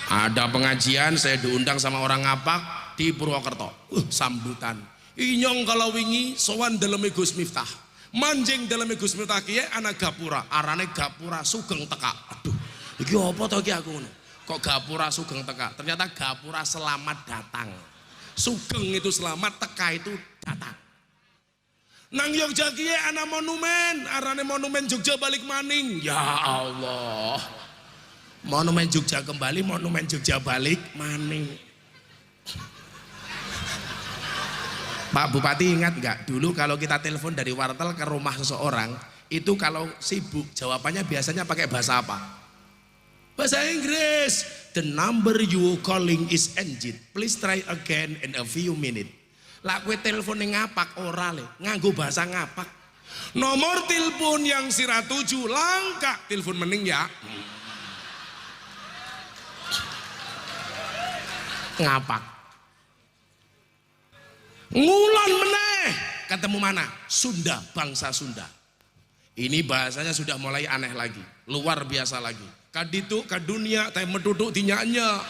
Ada pengajian, saya diundang sama orang ngapak di Purwokerto. Sambutan. Inyong kalau wingi sowan daleme Gus Miftah. Manjing daleme Gus Miftah kiye ana gapura, arane gapura sugeng teka. Aduh, iki apa to iki aku ngono. Kok gapura sugeng teka? Ternyata gapura selamat datang. Sugeng itu selamat, teka itu datang. Nang Yogya kiye ana monumen, arane monumen Jogja balik maning. Ya Allah. Monumen Jogja kembali, monumen Jogja balik maning. Pak Bupati ingat nggak dulu kalau kita telepon dari wartel ke rumah seseorang itu kalau sibuk jawabannya biasanya pakai bahasa apa? Bahasa Inggris. The number you calling is engaged. Please try again in a few minutes. Lah kowe telepon ning ngapak ora le, nganggo bahasa ngapak. Nomor telepon yang sira tuju langka telepon mening ya. Ngapak. Ngulon meneh ketemu mana? Sunda, bangsa Sunda. Ini bahasanya sudah mulai aneh lagi, luar biasa lagi. Kaditu ke dunia teh meduduk dinyanya.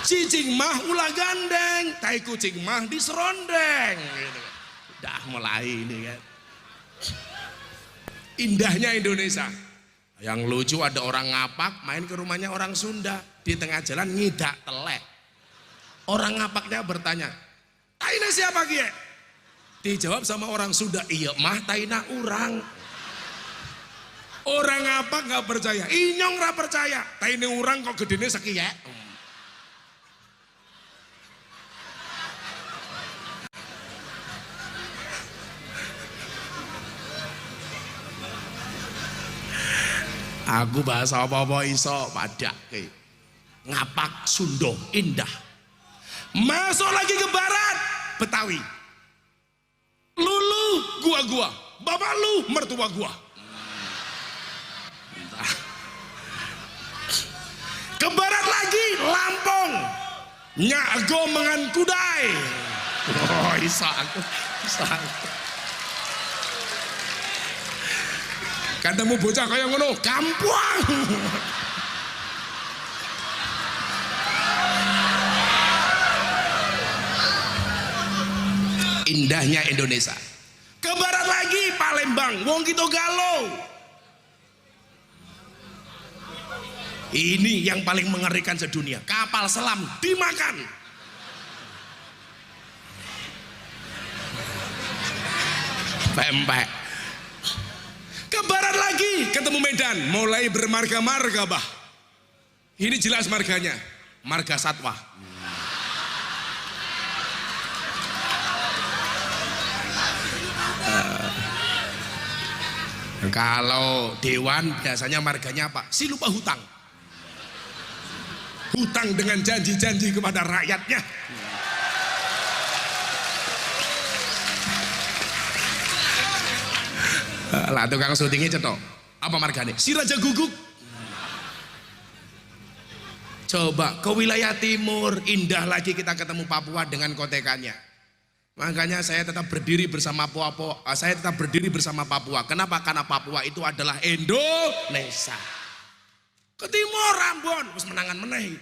Cicing mah ulah gandeng, tai kucing mah diserondeng. Gitu. Dah mulai ini kan. Indahnya Indonesia. Yang lucu ada orang ngapak main ke rumahnya orang Sunda, di tengah jalan ngidak telek. Orang ngapaknya bertanya, taina siapa kie? Dijawab sama orang Sunda, iya mah taina urang. Orang ngapak nggak percaya, inyong nggak percaya, taina urang kok gedene sekiye. Aku bahasa apa-apa iso padak ke. Ngapak Sunda indah. Masuk lagi ke barat Betawi. Lulu gua, bapak lu mertua gua. Ke barat lagi Lampung. Nyago mengan kudai. Oh, isa aku. Ketemu bocah kaya ngono, kampuang. Indahnya Indonesia. Ke barat lagi Palembang, wong kita galau. Ini yang paling mengerikan sedunia. Kapal selam dimakan. Pempek. Ke barat lagi ketemu Medan, mulai bermarga-marga bah. Ini jelas marganya, marga satwa. Kalau dewan biasanya marganya apa? Si lupa hutang. Hutang dengan janji-janji kepada rakyatnya. Lah tukang syutingnya cetok. Apa marganya? Si Raja Guguk. Coba ke wilayah timur, indah lagi kita ketemu Papua dengan kotekannya. Makanya saya tetap berdiri bersama Papua. Kenapa? Karena Papua itu adalah Indonesia. Ke timur Ambon, terus menangan meneh.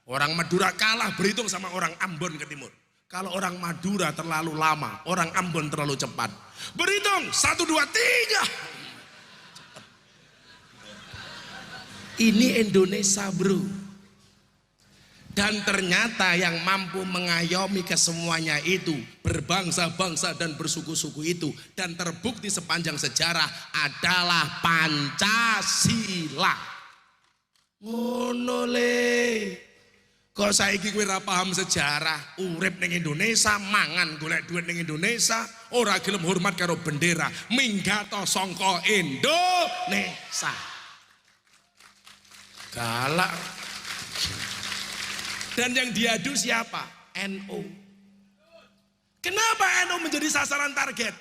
Orang Madura kalah berhitung sama orang Ambon ke timur. Kalau orang Madura terlalu lama, orang Ambon terlalu cepat. Berhitung 1, 2, 3. Ini Indonesia bro. Dan ternyata yang mampu mengayomi kesemuanya itu, berbangsa-bangsa dan bersuku-suku itu, dan terbukti sepanjang sejarah adalah Pancasila. Ngono le. Kok saiki kowe ora paham sejarah, urip ning Indonesia, mangan golek duit ning Indonesia, ora gelem hormat karo bendera, minggato sangka Indonesia. Galak. Dan yang diadu siapa? NU. Kenapa NU menjadi sasaran target?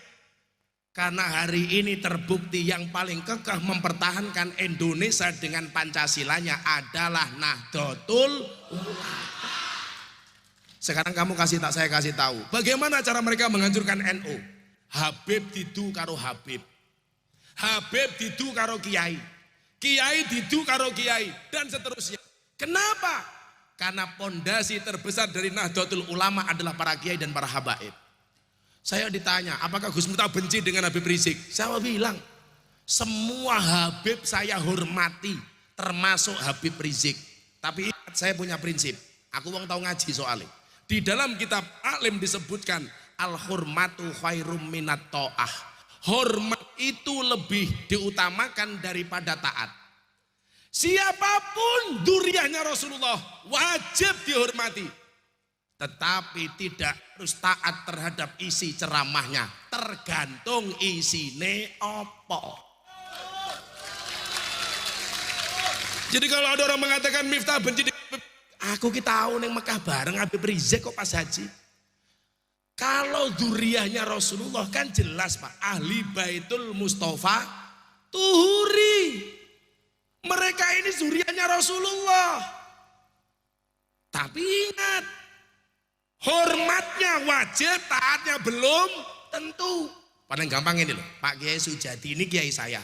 Karena hari ini terbukti yang paling kekeh mempertahankan Indonesia dengan Pancasilanya adalah Nahdlatul Ulama. Sekarang saya kasih tahu, bagaimana cara mereka menghancurkan NU? Habib didu karo Habib, Habib didu karo Kiai, Kiai didu karo Kiai, dan seterusnya. Kenapa? Karena pondasi terbesar dari Nahdlatul Ulama adalah para Kiai dan para habaib. Saya ditanya, apakah Gus Miftah benci dengan Habib Rizik? Saya bilang, semua Habib saya hormati, termasuk Habib Rizik. Tapi ingat, saya punya prinsip. Aku wong tahu ngaji soalnya. Di dalam kitab Alim disebutkan, al-hurmatu khairum minat ta'ah. Hormat itu lebih diutamakan daripada taat. Siapapun duriahnya Rasulullah wajib dihormati. Tetapi tidak harus taat terhadap isi ceramahnya, tergantung isine opo. Jadi kalau ada orang mengatakan Miftah benci, aku kita tahu neng Mekah bareng Habib Rizik kok pas haji. Kalau duriahnya Rasulullah kan jelas Pak, ahli Baitul Mustafa Tuhuri. Mereka ini duriahnya Rasulullah. Tapi ingat, hormatnya wajib, taatnya belum tentu. Paling gampang ini loh, Pak Kiai Sujadi ini kiai saya.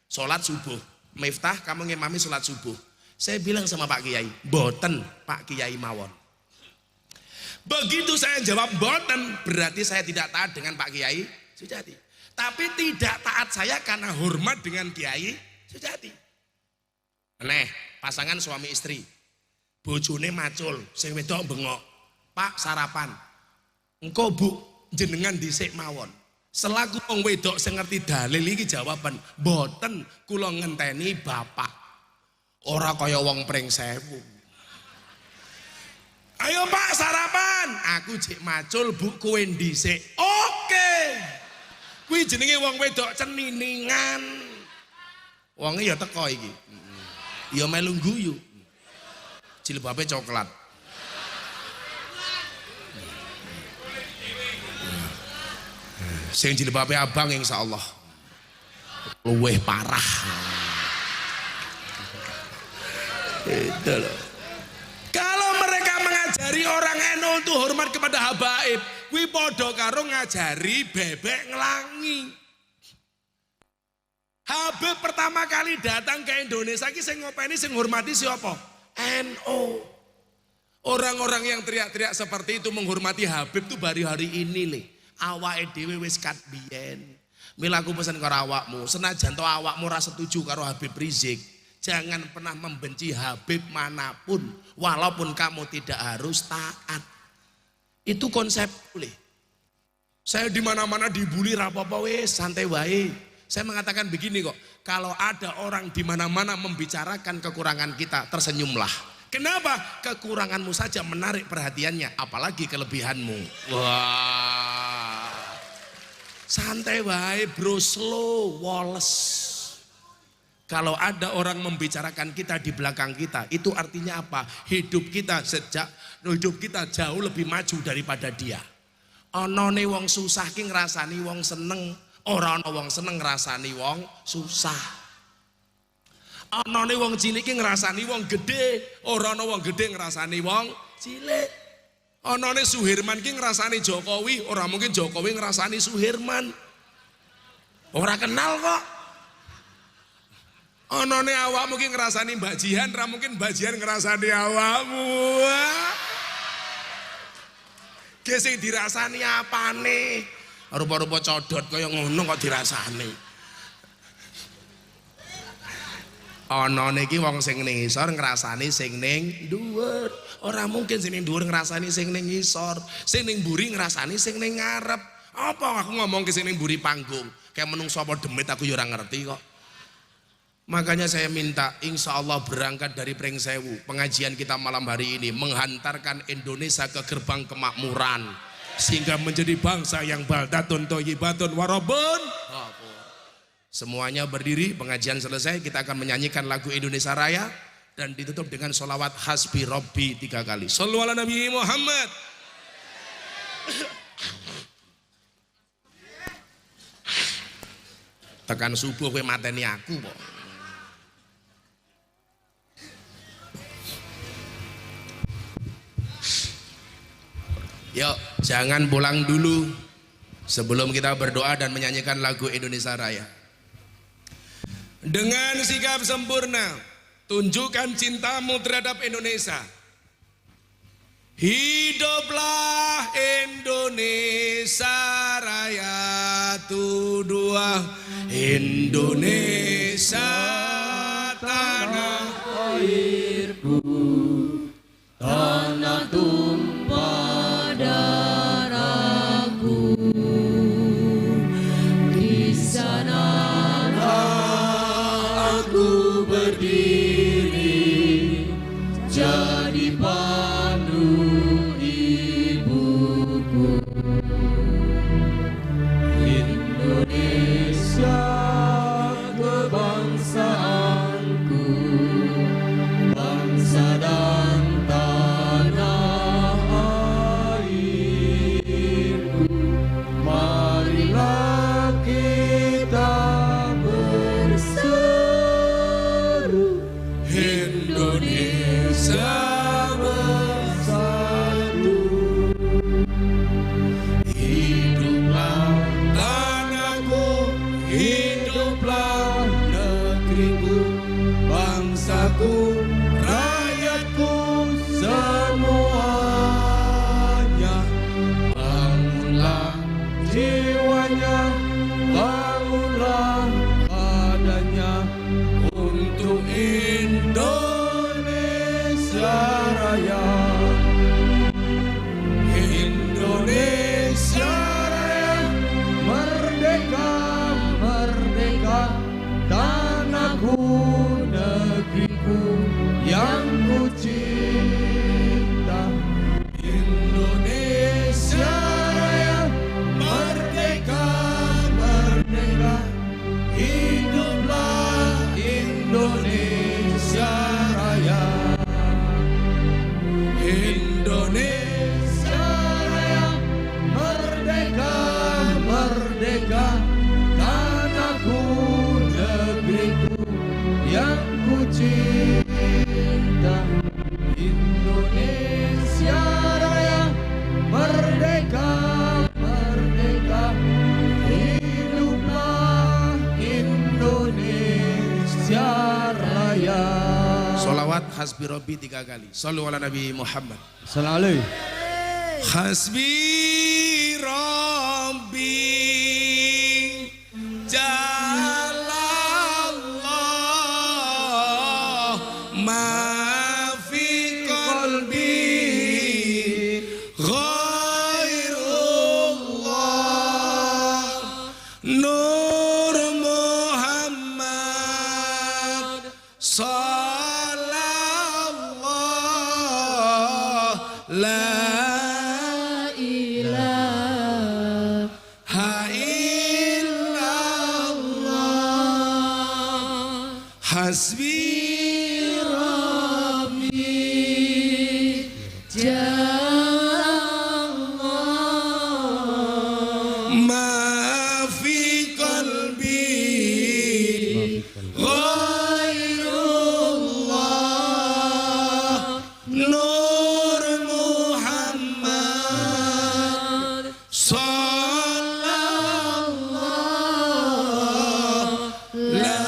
Sholat subuh, Miftah kamu ngimami sholat subuh. Saya bilang sama Pak Kiai, boten Pak Kiai mawon. Begitu saya jawab boten, berarti saya tidak taat dengan Pak Kiai Sujadi. Tapi tidak taat saya karena hormat dengan Kiai Sujadi. Aneh, pasangan suami istri, bojone macul, sing wedok bengok. Pak sarapan, engkau bu jenengan dhisik mawon. Selaku wong wedok sing ngerti dalil iki jawaban, boten kula ngenteni bapak. Ora kaya wong pring sewu. Ayo Pak sarapan, aku jek macul bu kowe dhisik. Oke. Kuwi jenenge wong wedok ceniningan. Wonge ya teko iki. Ya melu guyu. Jilbabe coklat. Sing jilbabe abang insyaallah luweh parah. Itu loh. Kalau mereka mengajari orang NU untuk hormat kepada habaib, kuwi padha karo ngajari bebek ngelangi. Habib pertama kali datang ke Indonesia ki sing ngopeni sing hormati siapa? NU. Orang-orang yang teriak-teriak seperti itu menghormati Habib tuh baru hari ini le. Awake dhewe wis kat biyen. Mila aku pesen karo awakmu, senajan to awakmu ora setuju karo Habib Rizik, jangan pernah membenci Habib manapun walaupun kamu tidak harus taat. Itu konsep le. Saya di mana-mana dibully ra apa-apa wis, santai wae. Saya mengatakan begini kok, kalau ada orang di mana-mana membicarakan kekurangan kita, tersenyumlah. Kenapa? Kekuranganmu saja menarik perhatiannya, apalagi kelebihanmu. Wah, santai wae bro, slow, Wallace. Kalau ada orang membicarakan kita di belakang kita, itu artinya apa? Hidup kita jauh lebih maju daripada dia. Onone wong susah ki ngrasani wong seneng. Ora ana wong seneng ngrasani wong susah. Anane wong cilik ki ngrasani wong gedhe, ora ana wong gedhe ngrasani wong cilik. Anane Suherman ki ngrasani Jokowi, ora mungkin Jokowi ngrasani Suherman. Ora kenal kok. Anane awakmu ki ngrasani Mbak Jihan, ora mungkin Mbak Jihan ngrasani awakmu. Ki sing dirasani apane? Rupa-rupa codot kaya ngono kok dirasani. Ana niki wong sing ning isor ngrasani sing ning dhuwur. Ora mungkin sing ning dhuwur ngrasani sing ning isor, sing ning mburi ngrasani sing ning ngarep. Apa aku ngomong ke sing ning mburi panggung? Kayak menungso apa demit aku ya ora ngerti kok. Makanya saya minta insya Allah berangkat dari Pringsewu, pengajian kita malam hari ini menghantarkan Indonesia ke gerbang kemakmuran. Sehingga menjadi bangsa yang baldatun thayyibatun warabun. Semuanya berdiri, pengajian selesai, kita akan menyanyikan lagu Indonesia Raya. dan ditutup dengan sholawat hasbi robbi 3 kali. Shollu ala Nabi Muhammad. Tekan subuh kowe mateni aku kok. Yuk, jangan pulang dulu sebelum kita berdoa dan menyanyikan lagu Indonesia Raya. Dengan sikap sempurna, tunjukkan cintamu terhadap Indonesia. Hiduplah Indonesia Raya, tuduh Indonesia tanah airku, tanah tumpah darahku, di sanalah aku berdiri, jadi pandu ibuku. Indonesia kebangsaanku, bangsa dan tanah airku. Marilah kita berseru, Indonesia bersatu. Hiduplah tanahku, hiduplah negeriku, bangsaku, rakyatku semuanya. Bangunlah jiwanya, bangunlah badannya untuk Indonesia Raya. Indonesia Raya, merdeka, merdeka, tanahku, negeriku yang ku cinta. Indonesia Raya, merdeka, merdeka, hiduplah Indonesia Raya. Indonesia Raya, merdeka, merdeka, tanahku, negeriku yang ku cinta. Indonesia Raya, merdeka, merdeka, hiduplah Indonesia Raya. Sholawat hasbi robbi 3 kali. Shollu ala Nabi Muhammad. Selalu. Hasbi Rabbi Jalallah ma fi qalbi ghairullah Nur Muhammad sallallahu la hasbi Rabbi Jalallah ma fi qalbi ghairullah Nur Muhammad sallallahu la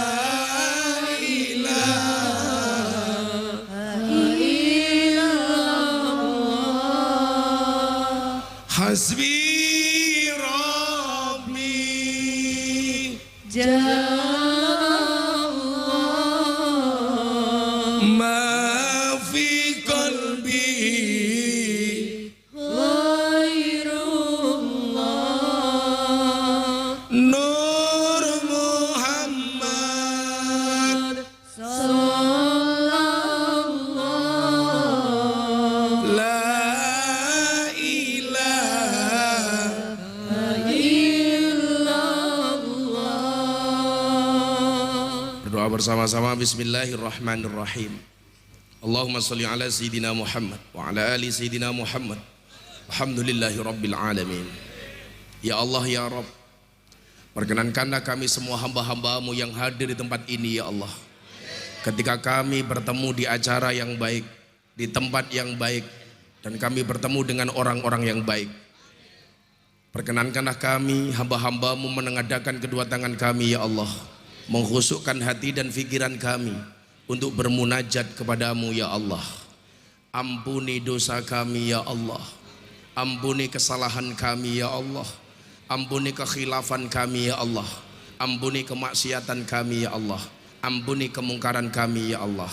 hasbi Rabbi Jalallah ma fi qalbi ghairullah Nur Muhammad sallallahu la Berdoa bersama-sama. Bismillahirrahmanirrahim. Allahumma salli ala Sayyidina Muhammad wa ala ali Sayyidina Muhammad. Alhamdulillahi Rabbil Alamin. Ya Allah ya Rabb, perkenankanlah kami semua hamba-hambamu yang hadir di tempat ini ya Allah. Ketika kami bertemu di acara yang baik, di tempat yang baik, dan kami bertemu dengan orang-orang yang baik, perkenankanlah kami hamba-hambamu menengadahkan kedua tangan kami ya Allah, mengkhusukkan hati dan pikiran kami untuk bermunajat kepadamu ya Allah. Ampuni dosa kami ya Allah, ampuni kesalahan kami ya Allah, ampuni kekhilafan kami ya Allah, ampuni kemaksiatan kami ya Allah, ampuni kemungkaran kami ya Allah.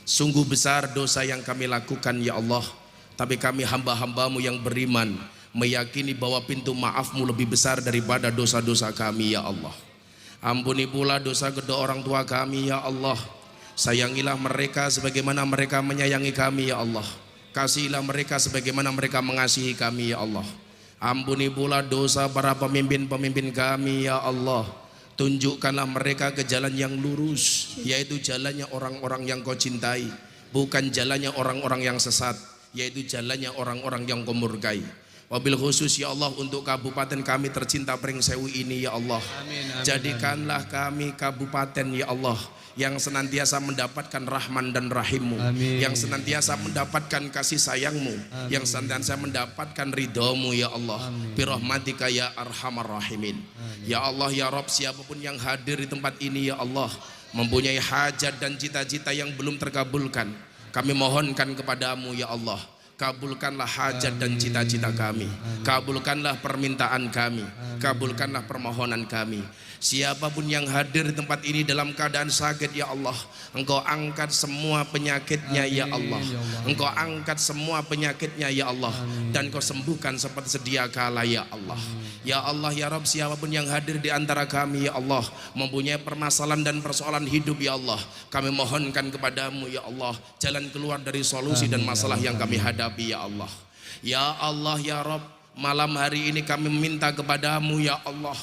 Sungguh besar dosa yang kami lakukan ya Allah, tapi kami hamba-hambamu yang beriman meyakini bahwa pintu maafmu lebih besar daripada dosa-dosa kami ya Allah. Ampuni pula dosa kedua orang tua kami ya Allah. Sayangilah mereka sebagaimana mereka menyayangi kami ya Allah. Kasihilah mereka sebagaimana mereka mengasihi kami ya Allah. Ampuni pula dosa para pemimpin-pemimpin kami ya Allah. Tunjukkanlah mereka ke jalan yang lurus, yaitu jalannya orang-orang yang kau cintai, bukan jalannya orang-orang yang sesat, yaitu jalannya orang-orang yang kau murkai. Wabil khusus ya Allah untuk kabupaten kami tercinta Pringsewu ini ya Allah. Amin, amin, jadikanlah kami kabupaten ya Allah yang senantiasa mendapatkan rahman dan rahimmu, yang senantiasa mendapatkan kasih sayangmu, yang senantiasa mendapatkan ridhomu ya Allah. Birahmatika ya arhamar rahimin. Ya Allah ya Rabb, siapapun yang hadir di tempat ini ya Allah mempunyai hajat dan cita-cita yang belum terkabulkan, kami mohonkan kepadamu ya Allah, kabulkanlah hajat dan cita-cita kami, kabulkanlah permintaan kami, kabulkanlah permohonan kami. Siapapun yang hadir di tempat ini dalam keadaan sakit ya Allah, Engkau angkat semua penyakitnya ya Allah, Engkau angkat semua penyakitnya ya Allah, dan Kau sembuhkan seperti sedia kala ya Allah. Ya Allah ya Rabb, siapapun yang hadir di antara kami ya Allah mempunyai permasalahan dan persoalan hidup ya Allah, kami mohonkan kepadamu ya Allah jalan keluar dari solusi dan masalah yang kami hadapi ya Allah. Ya Allah ya Rabb, malam hari ini kami meminta kepadamu ya Allah,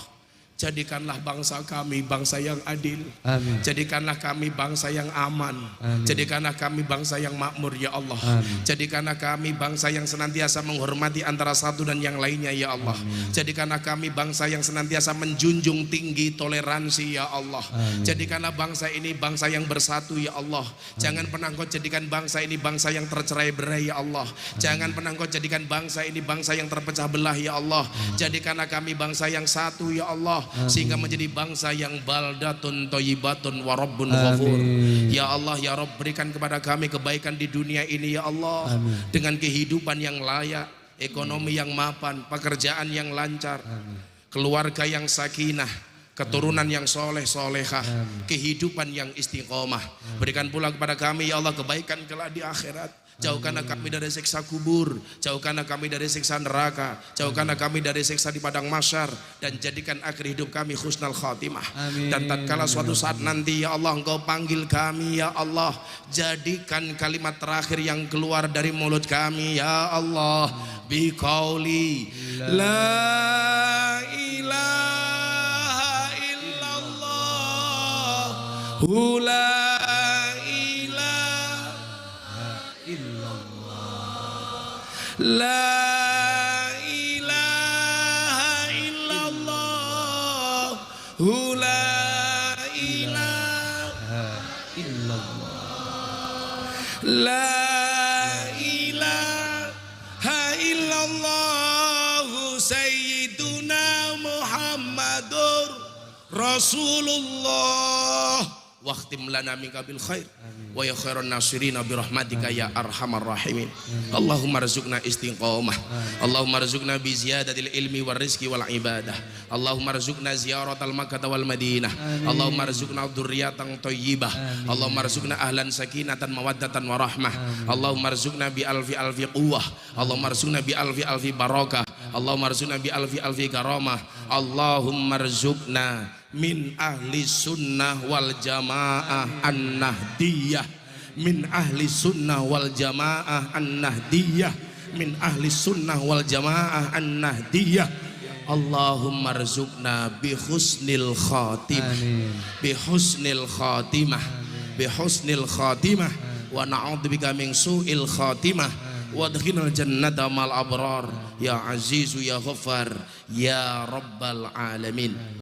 jadikanlah bangsa kami bangsa yang adil. Amin. Jadikanlah kami bangsa yang aman. Amin. Jadikanlah kami bangsa yang makmur ya Allah. Amin. Jadikanlah kami bangsa yang senantiasa menghormati antara satu dan yang lainnya ya Allah. Amin. Jadikanlah kami bangsa yang senantiasa menjunjung tinggi toleransi ya Allah. Amin. Jadikanlah bangsa ini bangsa yang bersatu ya Allah. Amin. Jangan pernah Kau jadikan bangsa ini bangsa yang tercerai-berai ya Allah. Amin. Jangan pernah Kau jadikan bangsa ini bangsa yang terpecah belah ya Allah. Amin. Jadikanlah kami bangsa yang satu ya Allah, sehingga menjadi bangsa yang baldatun thayyibatun wa rabbun ghafur. Ya Allah ya Rabb, berikan kepada kami kebaikan di dunia ini ya Allah. Amin. Dengan kehidupan yang layak, ekonomi yang mapan, pekerjaan yang lancar, keluarga yang sakinah, keturunan yang soleh solehah, kehidupan yang istiqomah. Berikan pula kepada kami ya Allah kebaikan kelak di akhirat. Jauhkanlah kami dari siksa kubur, jauhkanlah kami dari siksa neraka, jauhkanlah kami dari siksa di padang mahsyar, dan jadikan akhir hidup kami husnul khatimah. Amin. Dan tatkala suatu saat nanti ya Allah Engkau panggil kami ya Allah, jadikan kalimat terakhir yang keluar dari mulut kami ya Allah biqauli la ilaha illallah la La ilaha illallah, la ilaha illallah, la ilaha illallah, Sayyiduna Muhammadur Rasulullah. Waqtim lana minka bil khair wa ya khairan nasirina birahmatika ya arhamar rahimin. Allahumma rizukna istiqomah, Allahumma rizukna bi ziyadatil ilmi wal rizki wal ibadah, Allahumma rizukna ziyaratal makkah wal madinah, Allahumma rizukna dzurriyyatan thayyibah, Allahumma rizukna ahlan sakinatan mawaddatan wa rahmah, Allahumma rizukna bi alfi alfi quwwah, Allahumma rizukna bi alfi alfi barakah, Allahumma rizukna bi alfi alfi karamah, Allahumma rizukna min ahli sunnah wal jamaah an-nahdiyah, min ahli sunnah wal jamaah an-nahdiyah, min ahli sunnah wal jamaah an-nahdiyah. Allahumma rzuqna bi husnil khatimah, bi husnil khatimah, bi husnil khatimah, wa na'udzubika min su'il khatimah wa adkhilnal jannata mal abrar ya azizu ya ghaffar ya rabbal alamin.